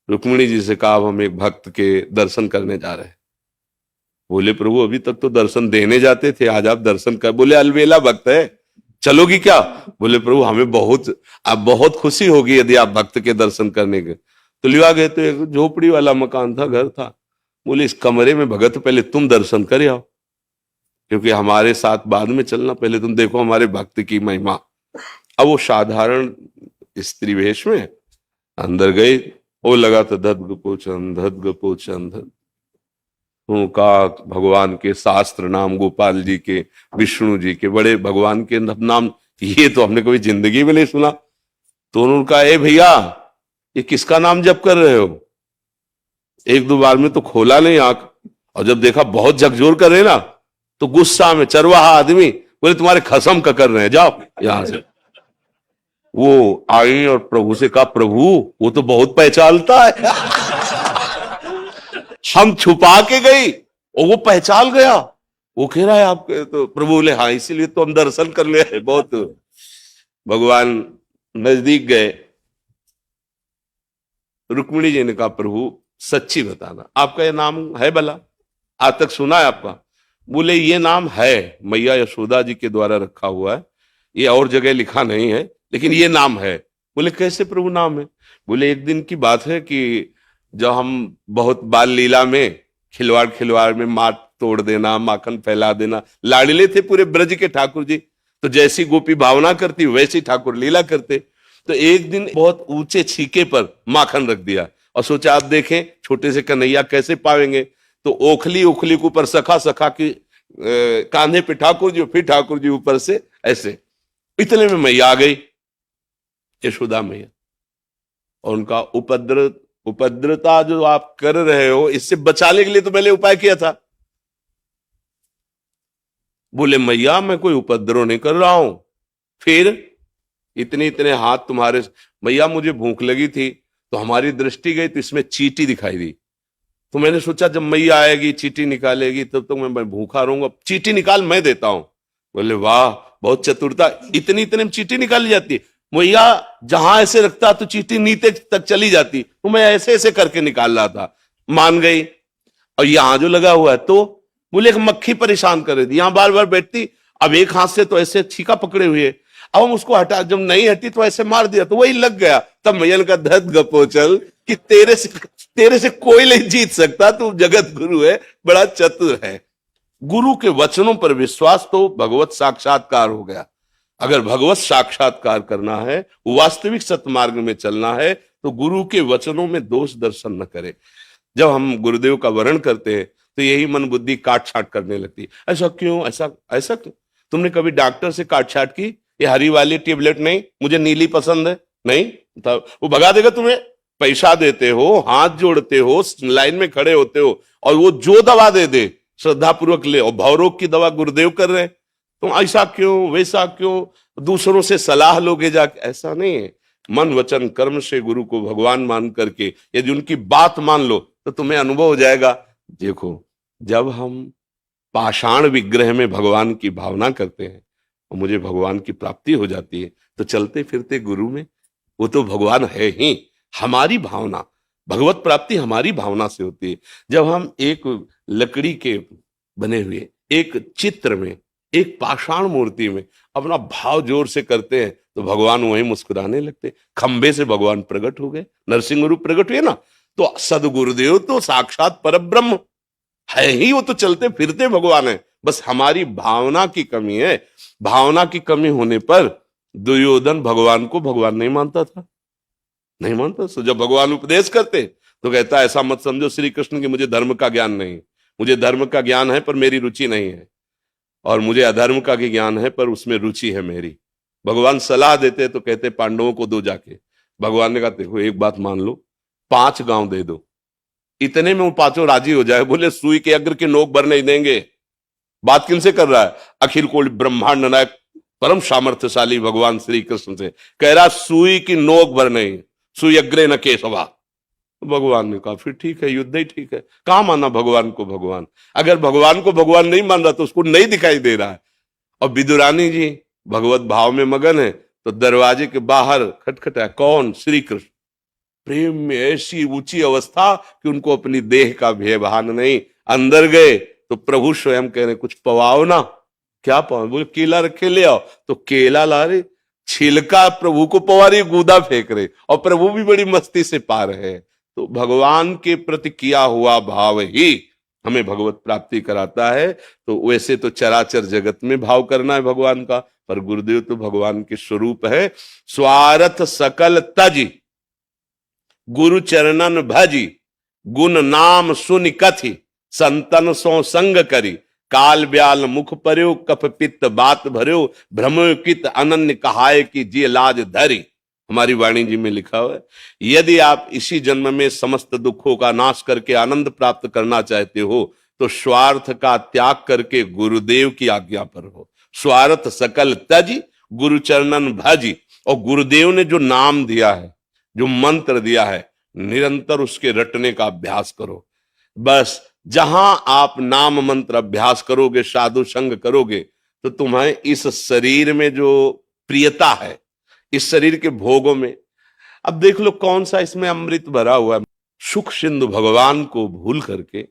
रुक्मिणी जी से कहा, अब हम एक भक्त के दर्शन करने जा रहे हैं। बोले प्रभु अभी तक तो दर्शन देने जाते थे, आज आप दर्शन कर। बोले अलवेला भक्त है, चलोगी क्या? बोले प्रभु हमें बहुत खुशी होगी यदि आप भक्त के दर्शन करने गए। तो लिवा गए तो एक झोपड़ी वाला मकान था, घर था। बोले इस कमरे में भगत पहले तुम दर्शन कर आओ, क्योंकि हमारे साथ बाद में चलना, पहले तुम देखो हमारे भक्त की महिमा। अब वो साधारण स्त्री वेश में अंदर गए, वो लगा था धद गपोचन धद गपोचन धद। का भगवान के शास्त्र नाम, गोपाल जी के, विष्णु जी के, बड़े भगवान के नाम, ये तो हमने कभी जिंदगी में नहीं सुना। तो उन्होंने कहा ए भैया ये किसका नाम जप कर रहे हो? एक दो बार में तो खोला नहीं आंख, और जब देखा बहुत झकझोर कर रहे ना, तो गुस्सा में चरवाहा आदमी बोले तुम्हारे खसम का कर रहे हैं, जाओ यहां से। वो आई और प्रभु से कहा प्रभु वो तो बहुत पहचानता है। हम छुपा के गई और वो पहचान गया, वो कह रहा है आपके। तो प्रभु बोले हाँ इसीलिए तो हम दर्शन कर ले हैं। बहुत भगवान नजदीक गए, रुक्मिणी जी ने कहा प्रभु सच्ची बताना आपका ये नाम है भला? आज तक सुना है आपका? बोले ये नाम है, मैया यशोदा जी के द्वारा रखा हुआ है, ये और जगह लिखा नहीं है, लेकिन ये नाम है। बोले कैसे प्रभु नाम है? बोले एक दिन की बात है कि जब हम बहुत बाल लीला में खिलवाड़ में माट तोड़ देना, माखन फैला देना, लाडले थे पूरे ब्रज के ठाकुर जी। तो जैसी गोपी भावना करती वैसी ठाकुर लीला करते। तो एक दिन बहुत ऊंचे छीके पर माखन रख दिया और सोचा आप देखें छोटे से कन्हैया कैसे पावेंगे। तो ओखली के ऊपर सखा की कांधे पे ठाकुर जी, फिर ठाकुर जी ऊपर से ऐसे। इतने में मैया आ गई, यशोदा मैया, और उनका उपद्रता जो आप कर रहे हो इससे बचाने के लिए तो मैंने उपाय किया था। बोले मैया मैं कोई उपद्रव नहीं कर रहा हूं। फिर इतने हाथ तुम्हारे। मैया मुझे भूख लगी थी तो हमारी दृष्टि गई तो इसमें चींटी दिखाई दी, तो मैंने सोचा जब मैया आएगी चींटी निकालेगी तब तो मैं भूखा रहूंगा, चींटी निकाल मैं देता हूं। बोले वाह बहुत चतुरता, इतने में चींटी निकाली जाती है। मैया जहां ऐसे रखता तो चींटी नीचे तक चली जाती, तो मैं ऐसे ऐसे करके निकाल रहा था। मान गई। और यहां जो लगा हुआ है तो बोले एक मक्खी परेशान कर रही थी, यहां बार बार बैठती, अब एक हाथ से तो ऐसे छीका पकड़े हुए, अब हम उसको हटा, जब नहीं हटी तो ऐसे मार दिया तो वही लग गया। तब मैया का धद गपोचल कि तेरे से कोई नहीं जीत सकता, तू जगत गुरु है, बड़ा चतुर है। गुरु के वचनों पर विश्वास तो भगवत साक्षात्कार हो गया। अगर भगवत साक्षात्कार करना है, वास्तविक सतमार्ग में चलना है, तो गुरु के वचनों में दोष दर्शन न करे। जब हम गुरुदेव का वर्ण करते हैं तो यही मन बुद्धि काट छाट करने लगती, ऐसा क्यों, ऐसा क्यों? तुमने कभी डॉक्टर से काट छाट की? ये हरी वाली टेबलेट नहीं, मुझे नीली पसंद है, नहीं, तब वो भगा देगा तुम्हें। पैसा देते हो, हाथ जोड़ते हो, लाइन में खड़े होते हो, और वो जो दवा दे श्रद्धा पूर्वक ले, और भवरोग की दवा गुरुदेव कर रहे हैं, तुम ऐसा क्यों वैसा क्यों, दूसरों से सलाह लोगे जाके? ऐसा नहीं है। मन वचन कर्म से गुरु को भगवान मान करके यदि उनकी बात मान लो तो तुम्हें अनुभव हो जाएगा। देखो जब हम पाषाण विग्रह में भगवान की भावना करते हैं और मुझे भगवान की प्राप्ति हो जाती है, तो चलते फिरते गुरु में वो तो भगवान है ही। हमारी भावना, भगवत प्राप्ति हमारी भावना से होती है। जब हम एक लकड़ी के बने हुए एक चित्र में, एक पाषाण मूर्ति में अपना भाव जोर से करते हैं तो भगवान वहीं मुस्कुराने लगते। खंबे से भगवान प्रकट हो गए, नरसिंह रूप प्रकट हुए ना, तो सदगुरुदेव तो साक्षात परब्रह्म है ही, वो तो चलते फिरते भगवान है। बस हमारी भावना की कमी है। भावना की कमी होने पर दुर्योधन भगवान को भगवान नहीं मानता था, नहीं मानता। तो जब भगवान उपदेश करते तो कहता ऐसा मत समझो श्री कृष्ण की मुझे धर्म का ज्ञान नहीं, मुझे धर्म का ज्ञान है पर मेरी रुचि नहीं है, और मुझे अधर्म का भी ज्ञान है पर उसमें रुचि है मेरी। भगवान सलाह देते तो कहते पांडवों को दो जाके। भगवान ने कहा देखो एक बात मान लो, 5 गांव दे दो, इतने में वो 5 राजी हो जाए। बोले सुई के अग्र के नोक भर नहीं देंगे, बात किनसे कर रहा है? अखिल कोटि ब्रह्मांड नायक परम सामर्थ्यशाली भगवान श्री कृष्ण से कह रहा, सुई की नोक भर नहीं, सुई अग्रे न केशवा। भगवान ने कहा फिर ठीक है, युद्ध ही ठीक है। कहां माना भगवान को भगवान? अगर भगवान को भगवान नहीं मान रहा तो उसको नहीं दिखाई दे रहा है। और विदुरानी जी भगवत भाव में मगन है, तो दरवाजे के बाहर खटखटा, कौन? श्री कृष्ण। प्रेम में ऐसी ऊंची अवस्था कि उनको अपनी देह का भय भान नहीं। अंदर गए तो प्रभु स्वयं कह रहे, कुछ पवाओ ना। क्या पवाओ? बोले केला रखे ले आओ। तो केला ला रहे, छिलका प्रभु को पवा रही, गूदा फेंक रहे, और प्रभु भी बड़ी मस्ती से पा रहे हैं। तो भगवान के प्रति किया हुआ भाव ही हमें भगवत प्राप्ति कराता है। तो वैसे तो चराचर जगत में भाव करना है भगवान का, पर गुरुदेव तो भगवान के स्वरूप है। स्वार्थ सकल तजी, गुरु चरणन भजी, गुण नाम सुनि कथि, संतन सो संग करी, काल ब्याल मुख पर्यो, कफ पित्त बात भर्यो, भ्रमो कित अनन्य कहाय की जी लाज धरी। हमारी वाणी जी में लिखा हुआ है, यदि आप इसी जन्म में समस्त दुखों का नाश करके आनंद प्राप्त करना चाहते हो तो स्वार्थ का त्याग करके गुरुदेव की आज्ञा पर हो। स्वार्थ सकल तजी, गुरु चरणन भजी। और गुरुदेव ने जो नाम दिया है, जो मंत्र दिया है, निरंतर उसके रटने का अभ्यास करो। बस जहां आप नाम मंत्र अभ्यास करोगे, साधु संग करोगे, तो तुम्हें इस शरीर में जो प्रियता है, इस शरीर के भोगों में, अब देख लो कौन सा इसमें अमृत भरा हुआ है। सुख सिंधु भगवान को भूल करके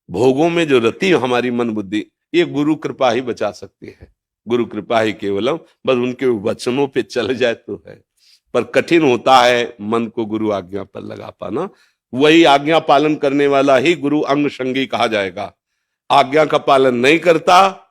भोगों में जो रति हमारी मन बुद्धि, ये गुरु कृपा ही बचा सकती है। गुरु कृपा ही केवलम, बस उनके वचनों पे चल जाए तो है। पर कठिन होता है मन को गुरु आज्ञा पर लगा पाना। वही आज्ञा पालन करने वाला ही गुरु अंग संगी कहा जाएगा। आज्ञा का पालन नहीं करता,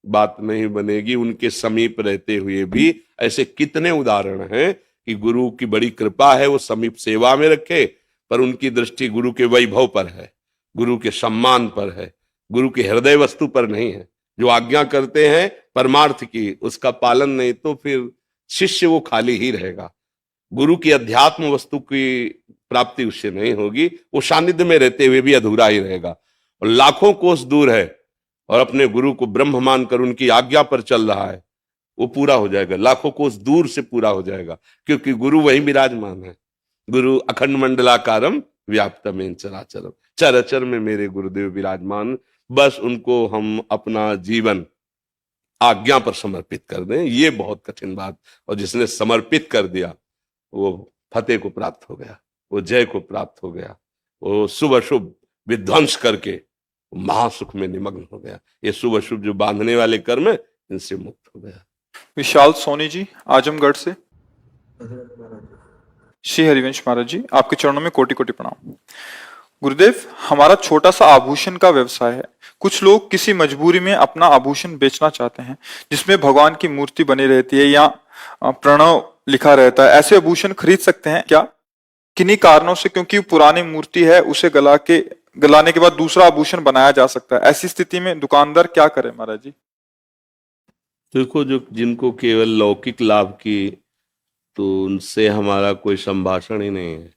बात नहीं बनेगी। उनके समीप रहते हुए भी ऐसे कितने उदाहरण हैं कि गुरु की बड़ी कृपा है, वो समीप सेवा में रखे, पर उनकी दृष्टि गुरु के वैभव पर है, गुरु के सम्मान पर है, गुरु की हृदय वस्तु पर नहीं है। जो आज्ञा करते हैं परमार्थ की, उसका पालन नहीं तो फिर शिष्य वो खाली ही रहेगा। गुरु की अध्यात्म वस्तु की प्राप्ति उससे नहीं होगी, वो सानिध्य में रहते हुए भी अधूरा ही रहेगा। और लाखों कोस दूर है और अपने गुरु को ब्रह्म मानकर उनकी आज्ञा पर चल रहा है, वो पूरा हो जाएगा, लाखों कोस दूर से पूरा हो जाएगा, क्योंकि गुरु वही विराजमान है। गुरु अखंड मंडलाकारम व्याप्तमेन चराचरम, चराचर में मेरे गुरुदेव विराजमान। बस उनको हम अपना जीवन आज्ञा पर समर्पित कर दें, ये बहुत कठिन बात। और जिसने समर्पित कर दिया वो फतेह को प्राप्त हो गया, वो जय को प्राप्त हो गया, वो शुभ अशुभ विध्वंस करके महासुख में निमग्न हो गया। ये शुभ अशुभ जो बांधने वाले कर्म है, इनसे मुक्त हो गया। विशाल सोनी जी आजमगढ़ से। श्री हरिवंश महाराज जी, आपके चरणों में कोटि कोटि प्रणाम। गुरुदेव, हमारा छोटा सा आभूषण का व्यवसाय है। कुछ लोग किसी मजबूरी में अपना आभूषण बेचना चाहते हैं जिसमें भगवान की मूर्ति बनी रहती है या प्रणव लिखा रहता है। ऐसे आभूषण खरीद सकते हैं क्या? किन्हीं कारणों से, क्योंकि पुरानी मूर्ति है, उसे गलाने के बाद दूसरा आभूषण बनाया जा सकता है। ऐसी स्थिति में दुकानदार क्या करे महाराज जी? देखो, जो जिनको केवल लौकिक लाभ की, तो उनसे हमारा कोई संभाषण ही नहीं है।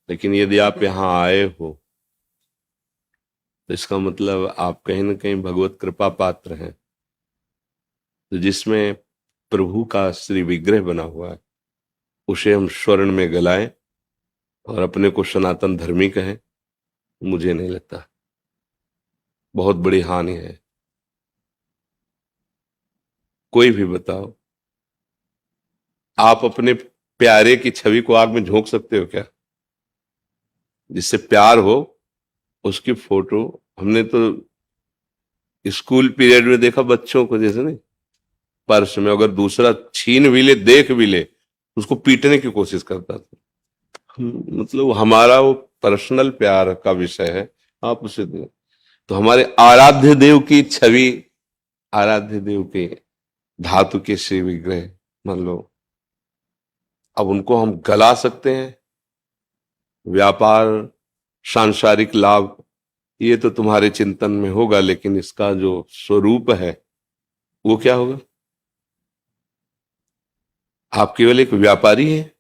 लेकिन यदि आप यहाँ आए हो तो इसका मतलब आप कहीं ना कहीं भगवत कृपा पात्र हैं। तो जिसमें प्रभु का श्री विग्रह बना हुआ है, उसे हम स्वर्ण में गलाएं और अपने को सनातन धर्मी कहें, मुझे नहीं लगता बहुत बड़ी हानि है। कोई भी बताओ, आप अपने प्यारे की छवि को आग में झोंक सकते हो क्या? जिससे प्यार हो उसकी फोटो, हमने तो स्कूल पीरियड में देखा बच्चों को, जैसे नहीं पर्स में अगर दूसरा छीन भी ले, देख भी ले, उसको पीटने की कोशिश करता था। मतलब हमारा वो पर्सनल प्यार का विषय है, आप उसे दे। तो हमारे आराध्य देव की छवि, आराध्य देव के धातु के श्री विग्रह मान लो, अब उनको हम गला सकते हैं। व्यापार, सांसारिक लाभ, ये तो तुम्हारे चिंतन में होगा, लेकिन इसका जो स्वरूप है वो क्या होगा? आप केवल एक व्यापारी हैं।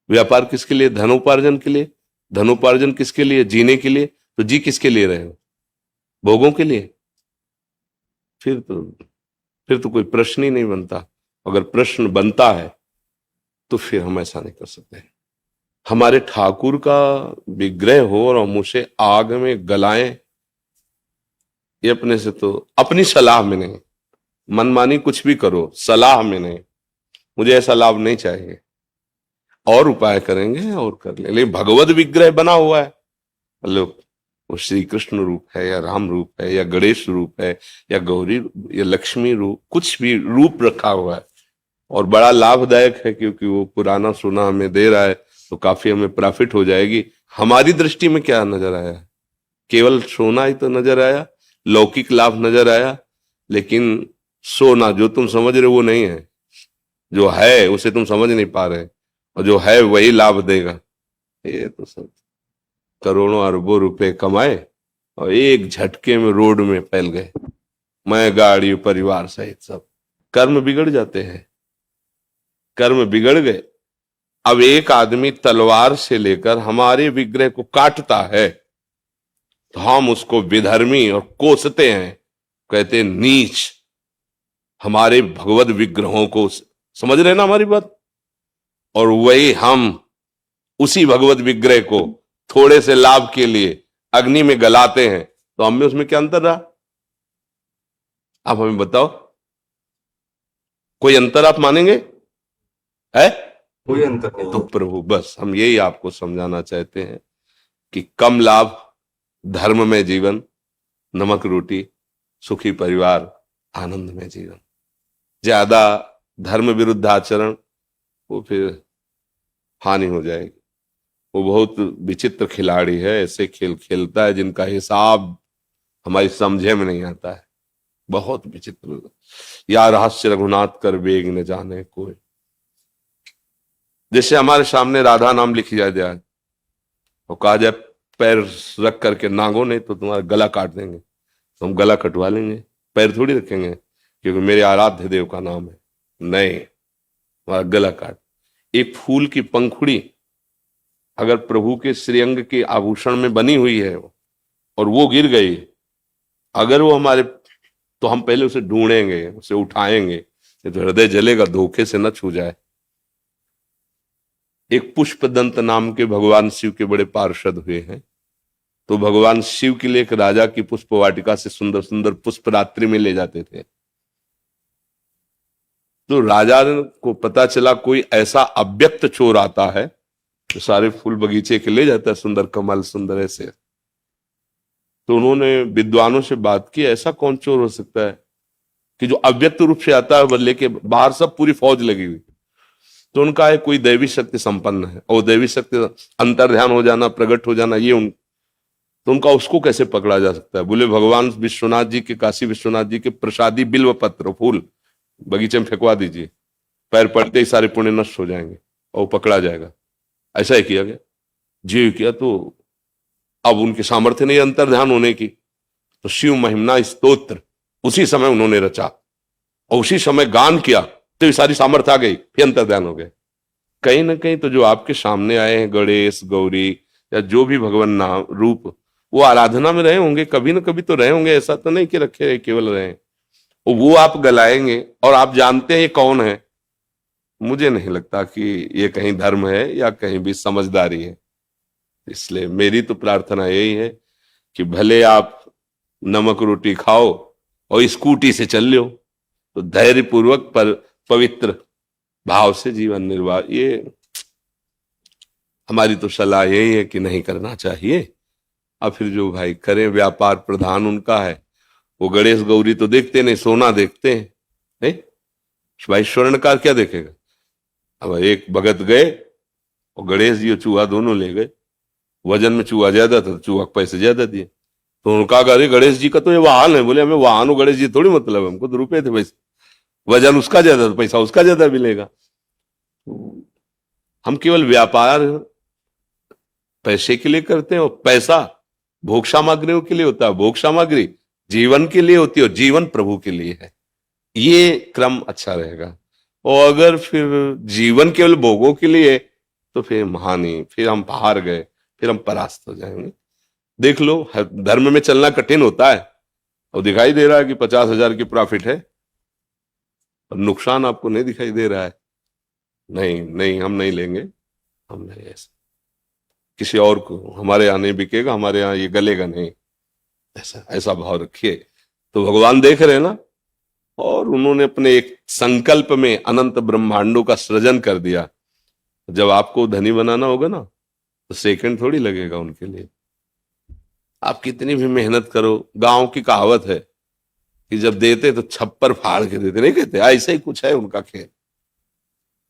व्यापार किसके लिए? धनोपार्जन के लिए। धनोपार्जन किसके लिए? जीने के लिए। तो जी किसके लिए रहे हो? भोगों के लिए। फिर तो कोई प्रश्न ही नहीं बनता। अगर प्रश्न बनता है तो फिर हम ऐसा नहीं कर सकते। हमारे ठाकुर का विग्रह हो और हम उसे आग में गलाएं, ये अपने से तो, अपनी सलाह में नहीं, मनमानी कुछ भी करो, सलाह में नहीं, मुझे ऐसा लाभ नहीं चाहिए। और उपाय करेंगे और कर ले, लेकिन भगवत विग्रह बना हुआ है, मतलब वो श्री कृष्ण रूप है या राम रूप है या गणेश रूप है या गौरी या लक्ष्मी रूप, कुछ भी रूप रखा हुआ है और बड़ा लाभदायक है, क्योंकि वो पुराना सोना हमें दे रहा है तो काफी हमें प्रॉफिट हो जाएगी। हमारी दृष्टि में क्या नजर आया? केवल सोना ही तो नजर आया, लौकिक लाभ नजर आया, लेकिन सोना जो तुम समझ रहे हो वो नहीं है, जो है उसे तुम समझ नहीं पा रहे, और जो है वही लाभ देगा। ये तो सब करोड़ों अरबों रुपए कमाए और एक झटके में रोड में फैल गए, मैं गाड़ी परिवार सहित सब। कर्म बिगड़ जाते हैं, कर्म बिगड़ गए। अब एक आदमी तलवार से लेकर हमारे विग्रह को काटता है तो हम उसको विधर्मी और कोसते हैं, कहते हैं नीच। हमारे भगवत विग्रहों को समझ रहे ना हमारी बात? और वही हम उसी भगवत विग्रह को थोड़े से लाभ के लिए अग्नि में गलाते हैं, तो हम में उसमें क्या अंतर रहा? आप हमें बताओ, कोई अंतर आप मानेंगे है? कोई अंतर नहीं। तो प्रभु बस हम यही आपको समझाना चाहते हैं कि कम लाभ, धर्म में जीवन, नमक रोटी, सुखी परिवार, आनंद में जीवन। ज्यादा धर्म विरुद्ध आचरण, वो फिर हानि हो जाएगी। वो बहुत विचित्र खिलाड़ी है, ऐसे खेल खेलता है जिनका हिसाब हमारी समझे में नहीं आता है, बहुत विचित्र। या रहस्य रघुनाथ कर वेग न जाने कोई। जैसे हमारे सामने राधा नाम लिखी जाए आज और कहा जाए पैर रख करके नागो नहीं तो तुम्हारा गला काट देंगे, तो हम गला कटवा लेंगे, पैर थोड़ी रखेंगे, क्योंकि मेरे आराध्य देव का नाम है। नहीं, हमारा गला काट। एक फूल की पंखुड़ी अगर प्रभु के श्रीअंग के आभूषण में बनी हुई है और वो गिर गई, अगर वो हमारे, तो हम पहले उसे ढूंढेंगे, उसे उठाएंगे, तो हृदय जलेगा, धोखे से न छू जाए। एक पुष्पदंत नाम के भगवान शिव के बड़े पार्षद हुए हैं, तो भगवान शिव के लिए एक राजा की पुष्प वाटिका से सुंदर सुंदर पुष्प रात्रि में ले जाते थे। तो राजा को पता चला कोई ऐसा अव्यक्त चोर आता है तो सारे फूल बगीचे के ले जाता है, सुंदर कमल सुंदर ऐसे। तो उन्होंने विद्वानों से बात की, ऐसा कौन चोर हो सकता है कि जो अव्यक्त रूप से आता है लेके बाहर सब पूरी फौज लगी हुई। तो उनका है कोई दैवी शक्ति संपन्न है, और दैवी शक्ति अंतर्ध्यान हो जाना, प्रकट हो जाना, ये तो उनका उसको कैसे पकड़ा जा सकता है? बोले भगवान विश्वनाथ जी के, काशी विश्वनाथ जी के प्रसादी बिल्व पत्र फूल बगीचे में फेंकवा दीजिए, पैर पड़ते ही सारे पुण्य नष्ट हो जाएंगे और वो पकड़ा जाएगा। ऐसा ही किया गया, जी किया। तो अब उनके सामर्थ्य नहीं अंतर्ध्यान होने की, तो शिव महिमना स्तोत्र उसी समय उन्होंने रचा और उसी समय गान किया, तो ये सारी सामर्थ्य आ गई, फिर अंतर्ध्यान हो गए। कहीं ना कहीं तो जो आपके सामने आए हैं गणेश गौरी या जो भी भगवान नाम रूप, वो आराधना में रहे होंगे, कभी ना कभी तो रहे होंगे, ऐसा तो नहीं कि रखे केवल रहे। वो आप गलाएंगे और आप जानते हैं ये कौन है। मुझे नहीं लगता कि ये कहीं धर्म है या कहीं भी समझदारी है। इसलिए मेरी तो प्रार्थना यही है कि भले आप नमक रोटी खाओ और स्कूटी से चल लो, तो धैर्य पूर्वक पर पवित्र भाव से जीवन निर्वाह, ये हमारी तो सलाह यही है कि नहीं करना चाहिए। अब फिर जो भाई करें, व्यापार प्रधान उनका है, वो गणेश गौरी तो देखते नहीं, सोना देखते हैं, नहीं? भाई स्वर्णकार क्या देखेगा? अब एक भगत गए और गणेश जी और चूहा दोनों ले गए, वजन में चूहा ज्यादा था, चूहा को पैसे ज्यादा दिए। तो उनका अरे गणेश जी का तो ये वाहन है। बोले हमें वाहन हो गणेश जी थोड़ी मतलब, हमको तो रुपए थे, पैसे वजन उसका ज्यादा, तो पैसा उसका ज्यादा मिलेगा। हम केवल व्यापार पैसे के लिए करते हैं, और पैसा भोग सामग्रियों के लिए होता है, भोग सामग्री जीवन के लिए होती है और जीवन प्रभु के लिए है। ये क्रम अच्छा रहेगा। और अगर फिर जीवन केवल भोगों के लिए, तो फिर महानी, फिर हम हार गए, फिर हम परास्त हो जाएंगे। देख लो, धर्म में चलना कठिन होता है और दिखाई दे रहा है कि 50,000 की प्रॉफिट है, और नुकसान आपको नहीं दिखाई दे रहा है। नहीं नहीं, हम नहीं लेंगे, हम नहीं, ऐसा किसी और को हमारे यहाँ नहीं बिकेगा, हमारे यहाँ ये गलेगा नहीं, ऐसा ऐसा भाव रखिए। तो भगवान देख रहे हैं ना, और उन्होंने अपने एक संकल्प में अनंत ब्रह्मांडों का सृजन कर दिया। जब आपको धनी बनाना होगा ना, तो सेकंड थोड़ी लगेगा उनके लिए। आप कितनी भी मेहनत करो, गांव की कहावत है कि जब देते तो छप्पर फाड़ के देते, नहीं कहते? ऐसा ही कुछ है उनका खेल।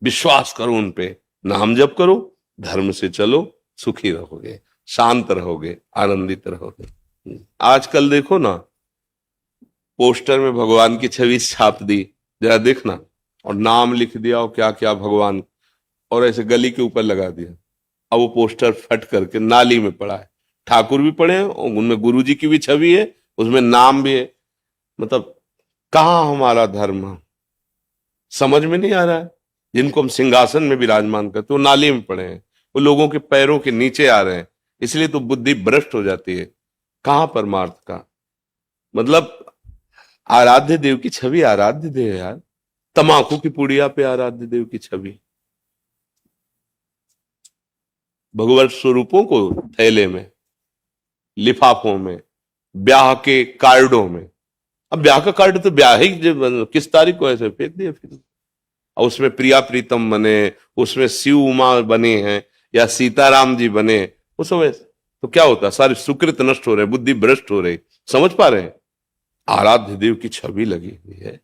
विश्वास करो उन पे, नाम जप करो, धर्म से चलो, सुखी रहोगे, शांत रहोगे, आनंदित रहोगे। आजकल देखो ना, पोस्टर में भगवान की छवि छाप दी, जरा देखना, और नाम लिख दिया और क्या क्या भगवान, और ऐसे गली के ऊपर लगा दिया। अब वो पोस्टर फट करके नाली में पड़ा है। ठाकुर भी पड़े हैं, और उनमें गुरुजी की भी छवि है, उसमें नाम भी है। मतलब कहाँ हमारा धर्म, समझ में नहीं आ रहा है। जिनको हम सिंहासन में विराजमान करते, वो नाली में पड़े हैं, वो लोगों के पैरों के नीचे आ रहे हैं, इसलिए तो बुद्धि भ्रष्ट हो जाती है। कहाँ परमार्थ का मतलब? आराध्य देव की छवि आराध्य देव है यार, तमाकू की पुड़िया पे आराध्य देव की छवि, भगवत स्वरूपों को थैले में, लिफाफों में, ब्याह के कार्डों में। अब ब्याह का कार्ड तो ब्याह ही किस तारीख को ऐसे फेंक दिया फिर, और उसमें प्रिया प्रीतम बने, उसमें शिव उमा बने हैं, या सीताराम जी बने, वो सब ऐसे। तो क्या होता है? सारे सुकृत नष्ट हो रहे, बुद्धि भ्रष्ट हो रही। समझ पा रहे हैं? आराध्य देव की छवि लगी हुई है,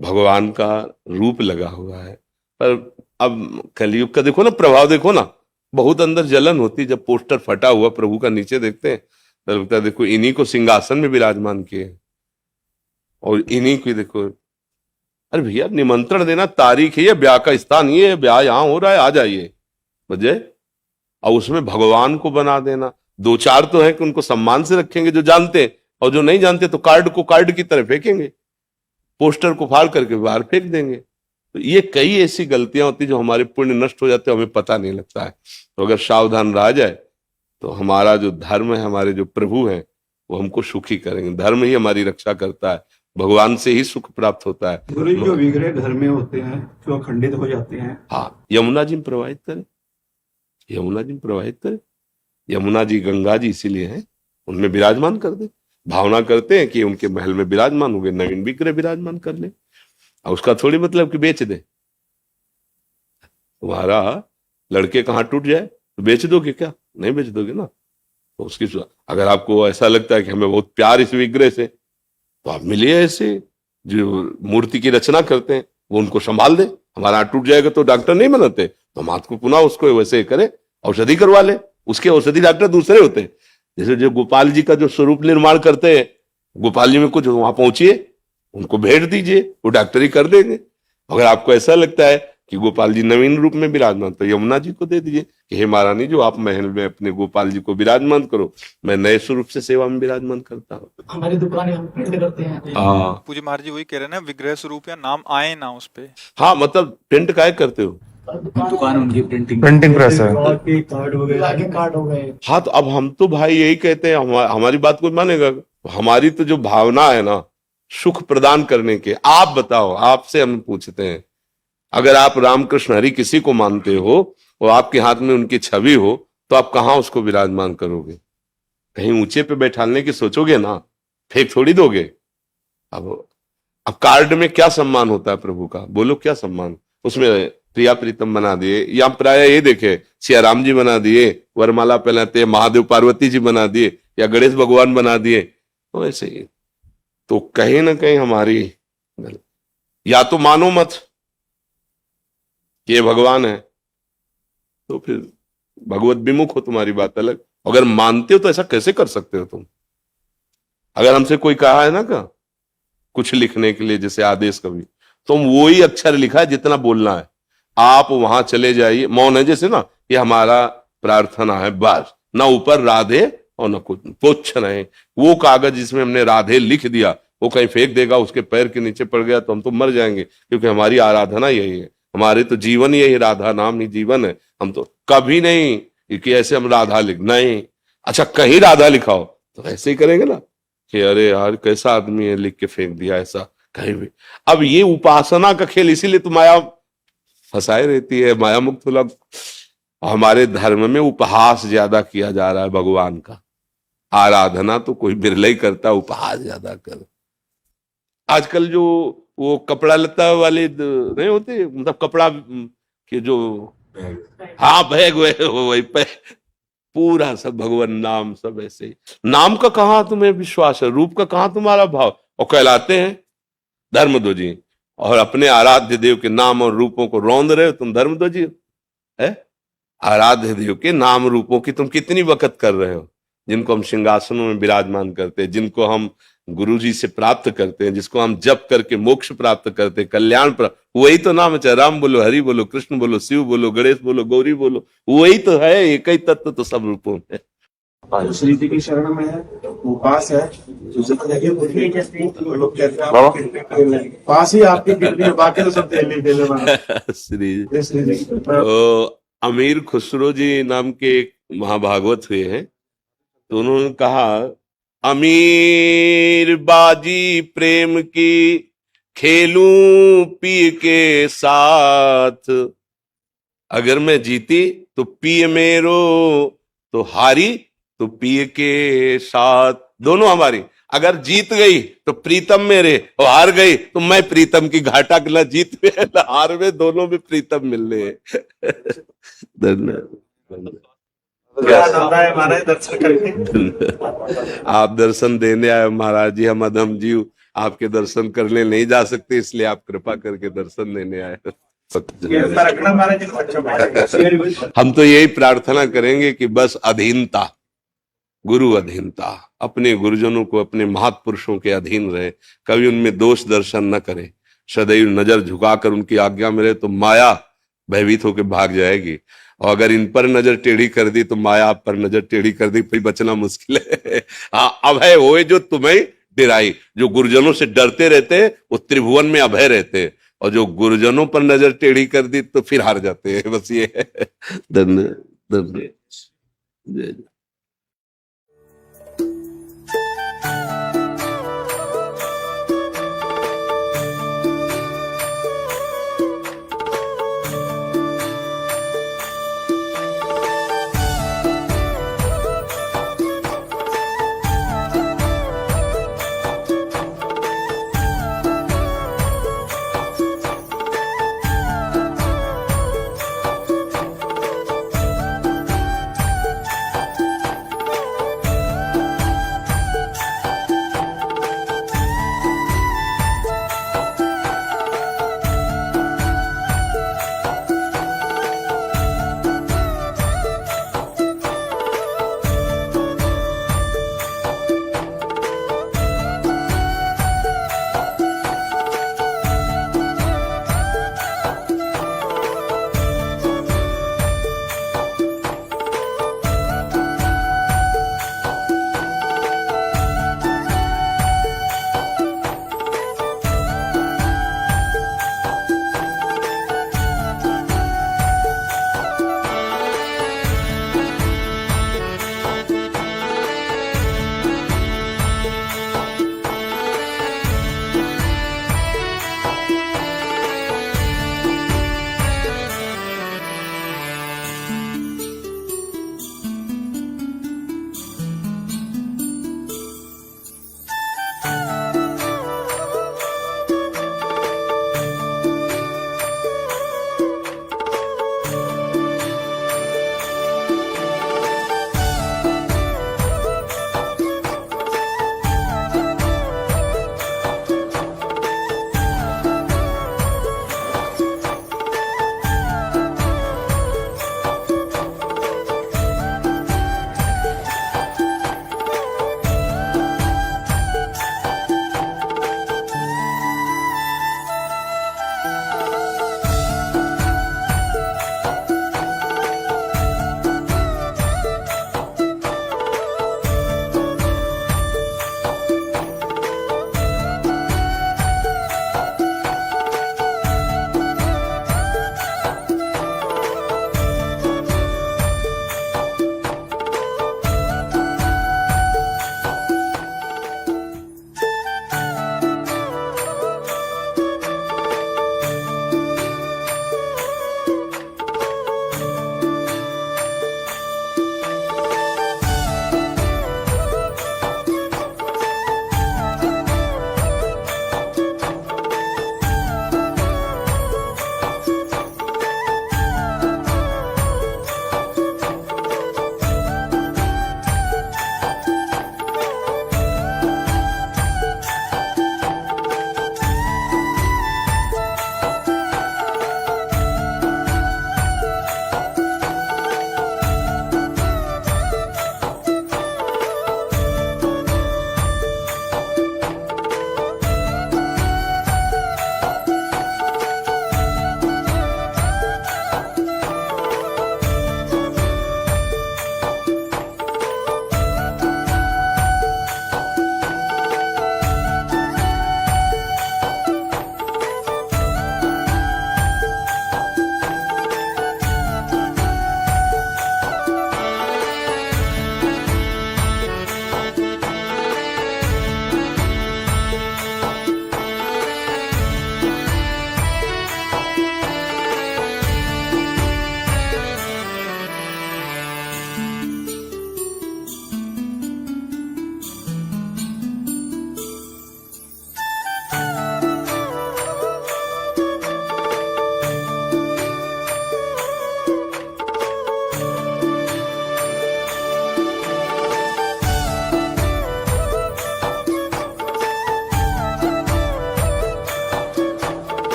भगवान का रूप लगा हुआ है। पर अब कलयुग का देखो ना प्रभाव, देखो ना, बहुत अंदर जलन होती जब पोस्टर फटा हुआ प्रभु का नीचे देखते हैं, तो लगता है देखो इन्हीं को सिंहासन में विराजमान किए, और इन्हीं को देखो। अरे भैया, निमंत्रण देना, तारीख है ये, ब्याह का स्थान ये है, ब्याह यहां हो रहा है, आ जाइए बजे। और उसमें भगवान को बना देना। दो चार तो है कि उनको सम्मान से रखेंगे जो जानते हैं, और जो नहीं जानते तो कार्ड को कार्ड की तरह फेंकेंगे, पोस्टर को फाड़ करके बाहर फेंक देंगे। तो ये कई ऐसी गलतियां होती जो हमारे पुण्य नष्ट हो जाते हैं, हमें पता नहीं लगता है। तो अगर सावधान रहा जाए तो हमारा जो धर्म है, हमारे जो प्रभु हैं, वो हमको सुखी करेंगे। धर्म ही हमारी रक्षा करता है, भगवान से ही सुख प्राप्त होता है। गुरु जी, जो विग्रह घर में होते हैं जो खंडित हो जाते हैं, हाँ, यमुना जी में प्रवाहित करें, यमुना जी में प्रवाहित करें। यमुना जी गंगा जी इसीलिए है, उनमें विराजमान कर दे। भावना करते हैं कि उनके महल में विराजमान हो गए, नवीन विग्रह विराजमान कर ले। और उसका थोड़ी मतलब कि बेच दे। तुम्हारा लड़के का हाथ टूट जाए तो बेच दोगे क्या? नहीं बेच दोगे ना। तो उसकी अगर आपको ऐसा लगता है कि हमें बहुत प्यार इस विग्रह से, तो आप मिलिए ऐसे जो मूर्ति की रचना करते हैं, वो उनको संभाल दे। हमारा हाथ टूट जाएगा तो डॉक्टर नहीं बनाते, तो हम हाथ को पुनः उसको वैसे करे, औषधि करवा ले। उसके औषधि डॉक्टर दूसरे होते हैं। जैसे जो गोपाल जी का जो स्वरूप निर्माण करते हैं, गोपाल जी में कुछ वहां पहुंचिए, उनको भेंट दीजिए, वो डॉक्टरी कर देंगे। अगर आपको ऐसा लगता है कि गोपाल जी नवीन रूप में विराजमान, तो यमुना जी को दे दीजिए कि हे महारानी, जो आप महल में अपने गोपाल जी को विराजमान करो, मैं नए स्वरूप से सेवा में विराजमान करता हूँ। हमारी दुकान हम प्रिंट करते हैं। हाँ पूज्य महाराज जी वही कह रहे हैं ना, विग्रह स्वरूप या नाम आए ना उस पे। हाँ, मतलब प्रिंट काय करते हो? दुकान उनकी प्रिंटिंग प्रेस है, कार्ड के कार्ड हो गए। हाँ, तो अब हम तो भाई यही कहते हैं, हमारी बात कोई मानेगा? हमारी तो जो भावना है ना, सुख प्रदान करने के। आप बताओ, आपसे हम पूछते हैं, अगर आप रामकृष्ण हरि किसी को मानते हो और आपके हाथ में उनकी छवि हो, तो आप कहाँ उसको विराजमान करोगे? कहीं ऊंचे पे बैठाने की सोचोगे ना, फेंक थोड़ी दोगे। अब कार्ड में क्या सम्मान होता है प्रभु का? बोलो क्या सम्मान? उसमें प्रिया प्रीतम बना दिए, या प्राय ये देखे सिया राम जी बना दिए, वरमाला पहनाते, महादेव पार्वती जी बना दिए, या गणेश भगवान बना दिए। तो ऐसे ही तो कहीं ना कहीं हमारी, या तो मानो मत ये भगवान है, तो फिर भगवत विमुख हो, तुम्हारी बात अलग। अगर मानते हो तो ऐसा कैसे कर सकते हो तुम? अगर हमसे कोई कहा है ना का कुछ लिखने के लिए, जैसे आदेश कवि, तो वो ही अक्षर लिखा है जितना बोलना है, आप वहां चले जाइए। मौन है जैसे ना, ये हमारा प्रार्थना है बस, ना ऊपर राधे और न कुछ पुच्छ नहीं। वो कागज जिसमें हमने राधे लिख दिया, वो कहीं फेंक देगा, उसके पैर के नीचे पड़ गया तो हम तो मर जाएंगे, क्योंकि हमारी आराधना यही है, हमारे तो जीवन यही, राधा नाम ही जीवन है। हम तो कभी नहीं कि ऐसे हम राधा लिख नहीं। अच्छा, कहीं राधा लिखाओ तो ऐसे ही करेंगे ना, कि अरे यार कैसा आदमी है, लिख के फेंक दिया ऐसा कहीं भी। अब ये उपासना का खेल, इसीलिए तो माया फंसाए रहती है, माया मुक्त लोग। हमारे धर्म में उपहास ज्यादा किया जा रहा है भगवान का, आराधना तो कोई बिरला ही करता, उपहास ज्यादा कर। आजकल जो वो कपड़ा लता वाले नहीं होते, मतलब कपड़ा के जो, हाँ बैग वही पे पूरा सब भगवान नाम, सब ऐसे ही। नाम का कहाँ तुम्हें विश्वास है, रूप का कहाँ तुम्हारा भाव, और कहलाते हैं धर्मध्वजी, और अपने आराध्य देव के नाम और रूपों को रौंद रहे हो तुम धर्मध्वजी है। आराध्य देव के नाम रूपों की तुम कितनी वक़्त कर रहे हो, जिनको हम सिंहासनों में विराजमान करते हैं, जिनको हम गुरु जी से प्राप्त करते हैं, जिसको हम जप करके मोक्ष प्राप्त करते हैं, कल्याण प्राप्त, वही तो नाम है। चाहे राम बोलो, हरि बोलो, कृष्ण बोलो, शिव बोलो, गणेश बोलो, गौरी बोलो, वही तो है। एक ही तत्व तो सब रूपों में। जो श्री जी की शरण में है वो पास है, जो जिंदगी वो लोग कहते हैं बाबा। आपकी किडनी फेल है। पास ही आपकी किडनी है, बाकी तो सब तेल तेल वाला। श्री ये श्री जी की। तो अमीर खुसरो जी नाम के एक महाभागवत हुए हैं, तो उन्होंने कहा, अमीर बाजी प्रेम की खेलूं पी के साथ, अगर मैं जीती तो पिए मेरो, तो हारी तो पिए के साथ, दोनों हमारी। अगर जीत गई तो प्रीतम मेरे, और हार गई तो मैं प्रीतम की। घाटा ना जीत में ना हार में, दोनों में प्रीतम मिल रहे हैं। धन्यवाद। आनंद आया हमारा दर्शन करके। आप दर्शन देने आए महाराज जी, हम अधम जीव आपके दर्शन करने नहीं जा सकते, इसलिए आप कृपा करके दर्शन देने आए। रखना महाराज जी को अच्छा। हम तो यही प्रार्थना करेंगे कि बस अधीनता, गुरु अधीनता, अपने गुरुजनों को, अपने महापुरुषों के अधीन रहे, कभी उनमें दोष दर्शन न करे, सदैव नजर झुकाकर उनकी आज्ञा में रहे, तो माया भयभीत होकर भाग जाएगी। और अगर इन पर नजर टेढ़ी कर दी तो माया आप पर नजर टेढ़ी कर दी, फिर बचना मुश्किल है। हाँ, अभय होए जो तुम्हें डिराई। जो गुरुजनों से डरते रहते वो त्रिभुवन में अभय रहते, और जो गुरुजनों पर नजर टेढ़ी कर दी तो फिर हार जाते हैं। बस ये है। धन्य जय।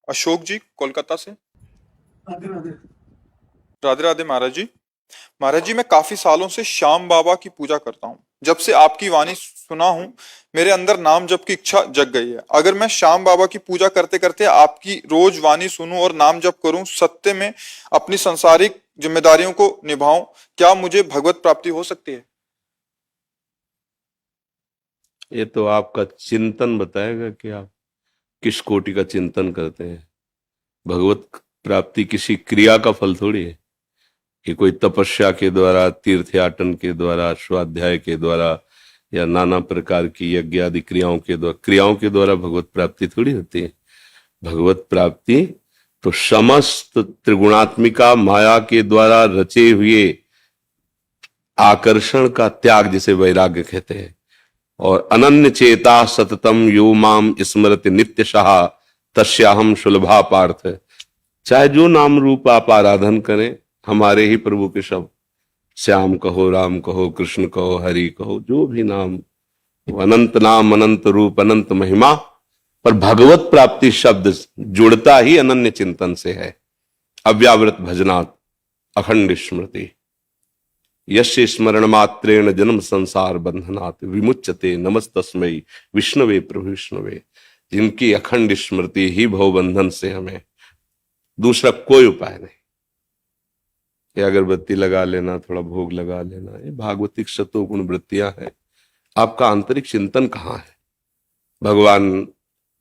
अशोक जी कोलकाता से। राधे राधे। राधे राधे महाराज जी। महाराज जी, मैं काफी सालों से श्याम बाबा की पूजा करता हूँ। जब से आपकी वाणी सुना हूँ, मेरे अंदर नाम जप की इच्छा जग गई है। अगर मैं श्याम बाबा की पूजा करते करते आपकी रोज वाणी सुनूं और नाम जप करूं, सत्य में अपनी सांसारिक जिम्मेदारियों को निभाऊं, क्या मुझे भगवत प्राप्ति हो सकती है? ये तो आपका चिंतन बताएगा कि आप किस कोटि का चिंतन करते हैं। भगवत प्राप्ति किसी क्रिया का फल थोड़ी है कि कोई तपस्या के द्वारा, तीर्थयाटन के द्वारा, स्वाध्याय के द्वारा या नाना प्रकार की यज्ञ आदि क्रियाओं के द्वारा भगवत प्राप्ति थोड़ी होती है। भगवत प्राप्ति तो समस्त त्रिगुणात्मिका माया के द्वारा रचे हुए आकर्षण का त्याग, जिसे वैराग्य कहते हैं, और अनन्य चेता सततम यो माम स्मरति नित्यशः तस्याहम सुलभा पार्थ। चाहे जो नाम रूप आप आराधन करें, हमारे ही प्रभु के शब्द, श्याम कहो, राम कहो, कृष्ण कहो, हरि कहो, जो भी नाम, अनंत नाम, अनंत रूप, अनंत महिमा, पर भगवत प्राप्ति शब्द जुड़ता ही अनन्य चिंतन से है। अव्यावृत भजनात् अखंड स्मृति, यस्य स्मरण मात्रेण जन्म संसार बंधनात् विमुच्यते नमस्तस्मै विष्णवे प्रभु विष्णवे। जिनकी अखंड स्मृति ही भवबंधन से हमें, दूसरा कोई उपाय नहीं। ये अगरबत्ती लगा लेना, थोड़ा भोग लगा लेना, ये भागवतिक शतोगुण वृत्तियां हैं। आपका आंतरिक चिंतन कहाँ है? भगवान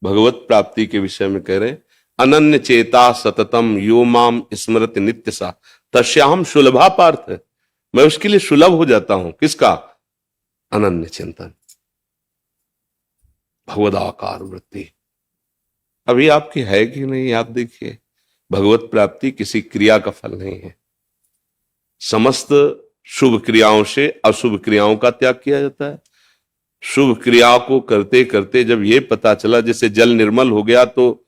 भगवत प्राप्ति के विषय में कह रहे हैं, अनन्य चेता सततम यो माम स्मरति नित्यसा तस्याहम सुलभा पार्थ। मैं उसके लिए सुलभ हो जाता हूं। किसका? अनन्य चिंतन, भगवदाकार वृत्ति। अभी आपकी है कि नहीं, आप देखिए। भगवत प्राप्ति किसी क्रिया का फल नहीं है। समस्त शुभ क्रियाओं से अशुभ क्रियाओं का त्याग किया जाता है। शुभ क्रिया को करते करते जब ये पता चला, जैसे जल निर्मल हो गया, तो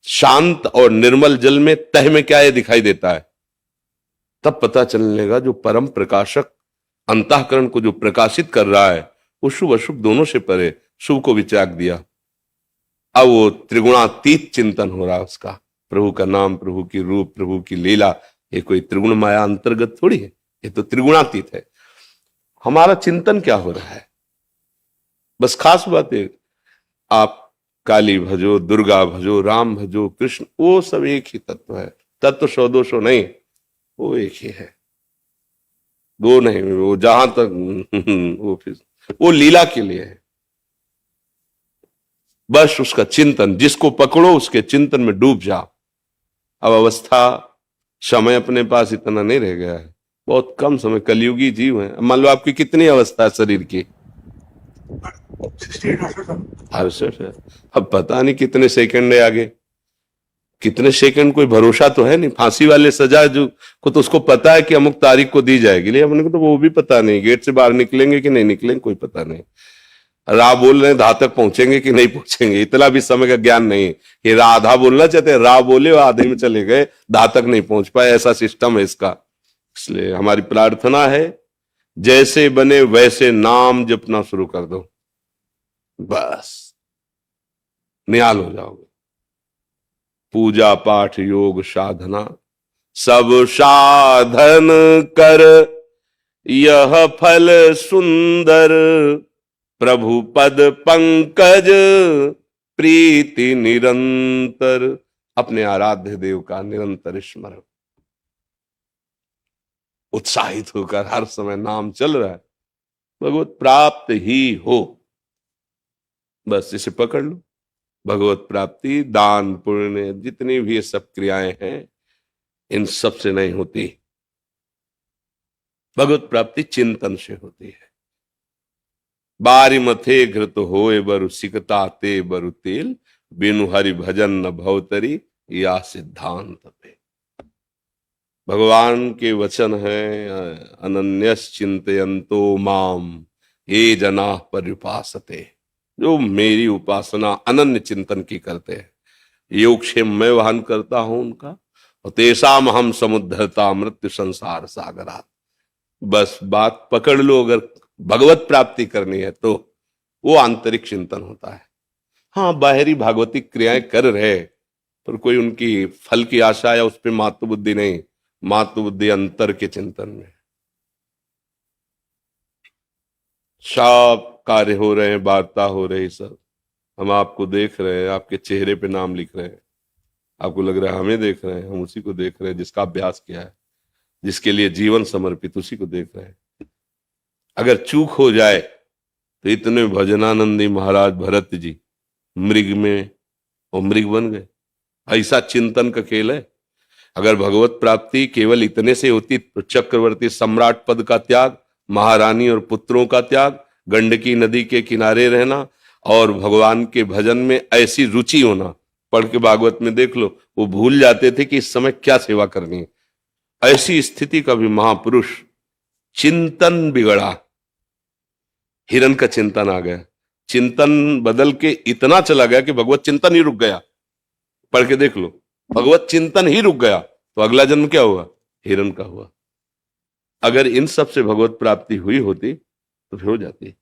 शांत और निर्मल जल में तह में क्या ये दिखाई देता है, तब पता चलने लगा जो परम प्रकाशक अंतःकरण को जो प्रकाशित कर रहा है, वो शुभ अशुभ दोनों से परे, शुभ को भी त्याग दिया। अब वो त्रिगुणातीत चिंतन हो रहा है उसका। प्रभु का नाम, प्रभु की रूप, प्रभु की लीला, ये कोई त्रिगुण माया अंतर्गत थोड़ी है, ये तो त्रिगुणातीत है। हमारा चिंतन क्या हो रहा है? बस खास बात है, आप काली भजो, दुर्गा भजो, राम भजो, कृष्ण, वो सब एक ही तत्व है। तत्व सौ दो सौ नहीं, वो एक ही है, दो नहीं। वो जहां तक वो लीला के लिए है। बस उसका चिंतन, जिसको पकड़ो उसके चिंतन में डूब जाओ। अब अवस्था, समय अपने पास इतना नहीं रह गया है बहुत कम समय, कलयुगी जीव है। मान लो आपकी कितनी अवस्था है शरीर की? 68 है। अब पता नहीं कितने सेकंड है आगे, कितने सेकंड कोई भरोसा तो है नहीं। फांसी वाले सजा जो को तो उसको पता है कि अमुक तारीख को दी जाएगी, लेकिन अपने को तो वो भी पता नहीं, गेट से बाहर निकलेंगे कि नहीं निकलेंगे कोई पता नहीं। राह बोल रहे हैं, धा तक पहुंचेंगे कि नहीं पहुंचेंगे, इतना भी समय का ज्ञान नहीं कि राह आधा बोलना चाहते, राह बोले और आधे में चले गए, धा तक नहीं पहुंच पाए, ऐसा सिस्टम है इसका। इसलिए हमारी प्रार्थना है, जैसे बने वैसे नाम जपना शुरू कर दो, बस निहाल हो जाओगे। पूजा पाठ योग साधना सब साधन कर, यह फल सुंदर प्रभु पद पंकज प्रीति निरंतर। अपने आराध्य देव का निरंतर स्मरण, उत्साहित होकर हर समय नाम चल रहा है, भगवत प्राप्त ही हो, बस इसे पकड़ लो। भगवत प्राप्ति, दान, पुण्य, जितनी भी ये सब क्रियाएं हैं, इन सब से नहीं होती। भगवत प्राप्ति चिंतन से होती है। बारी मथे घृत होए बरु सिकता ते बरु तेल, बिनु हरि भजन न भवतरी, या सिद्धांत पे। भगवान के वचन है, अनन्यस चिंतयन्तो माम ये जना पर्युपासते। जो मेरी उपासना अनन्य चिंतन की करते हैं, योगक्षेम मैं वहन करता हूं उनका, और तेषाम हम समुद्धरता मृत्यु संसार सागरात। बस बात पकड़ लो, अगर भगवत प्राप्ति करनी है तो वो आंतरिक चिंतन होता है। हाँ, बाहरी भागवतिक क्रियाएं कर रहे, पर कोई उनकी फल की आशा या उस पर मातृ बुद्धि नहीं, मातृ बुद्धि अंतर के चिंतन में। सब कार्य हो रहे हैं, वार्ता हो रही, सब हम आपको देख रहे हैं, आपके चेहरे पे नाम लिख रहे हैं, आपको लग रहा है हमें देख रहे हैं, हम उसी को देख रहे हैं जिसका अभ्यास किया है, जिसके लिए जीवन समर्पित, उसी को देख रहे हैं। अगर चूक हो जाए तो इतने भजनानंदी महाराज भरत जी मृग में और मृग बन गए। ऐसा चिंतन का खेल है। अगर भगवत प्राप्ति केवल इतने से होती तो चक्रवर्ती सम्राट पद का त्याग, महारानी और पुत्रों का त्याग, गंडकी नदी के किनारे रहना और भगवान के भजन में ऐसी रुचि होना, पढ़ के भागवत में देख लो, वो भूल जाते थे कि इस समय क्या सेवा करनी है। ऐसी स्थिति का भी महापुरुष, चिंतन बिगड़ा, हिरण का चिंतन आ गया, चिंतन बदल के इतना चला गया कि भगवत चिंतन ही रुक गया। पढ़ के देख लो, भगवत चिंतन ही रुक गया, तो अगला जन्म क्या हुआ? हिरण का हुआ। अगर इन सब से भगवत प्राप्ति हुई होती तो फिर हो जाती।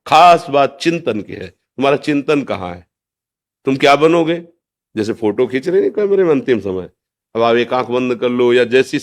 खास बात चिंतन की है। तुम्हारा चिंतन कहाँ है? तुम क्या बनोगे? जैसे फोटो खींच रहे नहीं कैमरे में अंतिम समय, अब आप एक आंख बंद कर लो या जैसी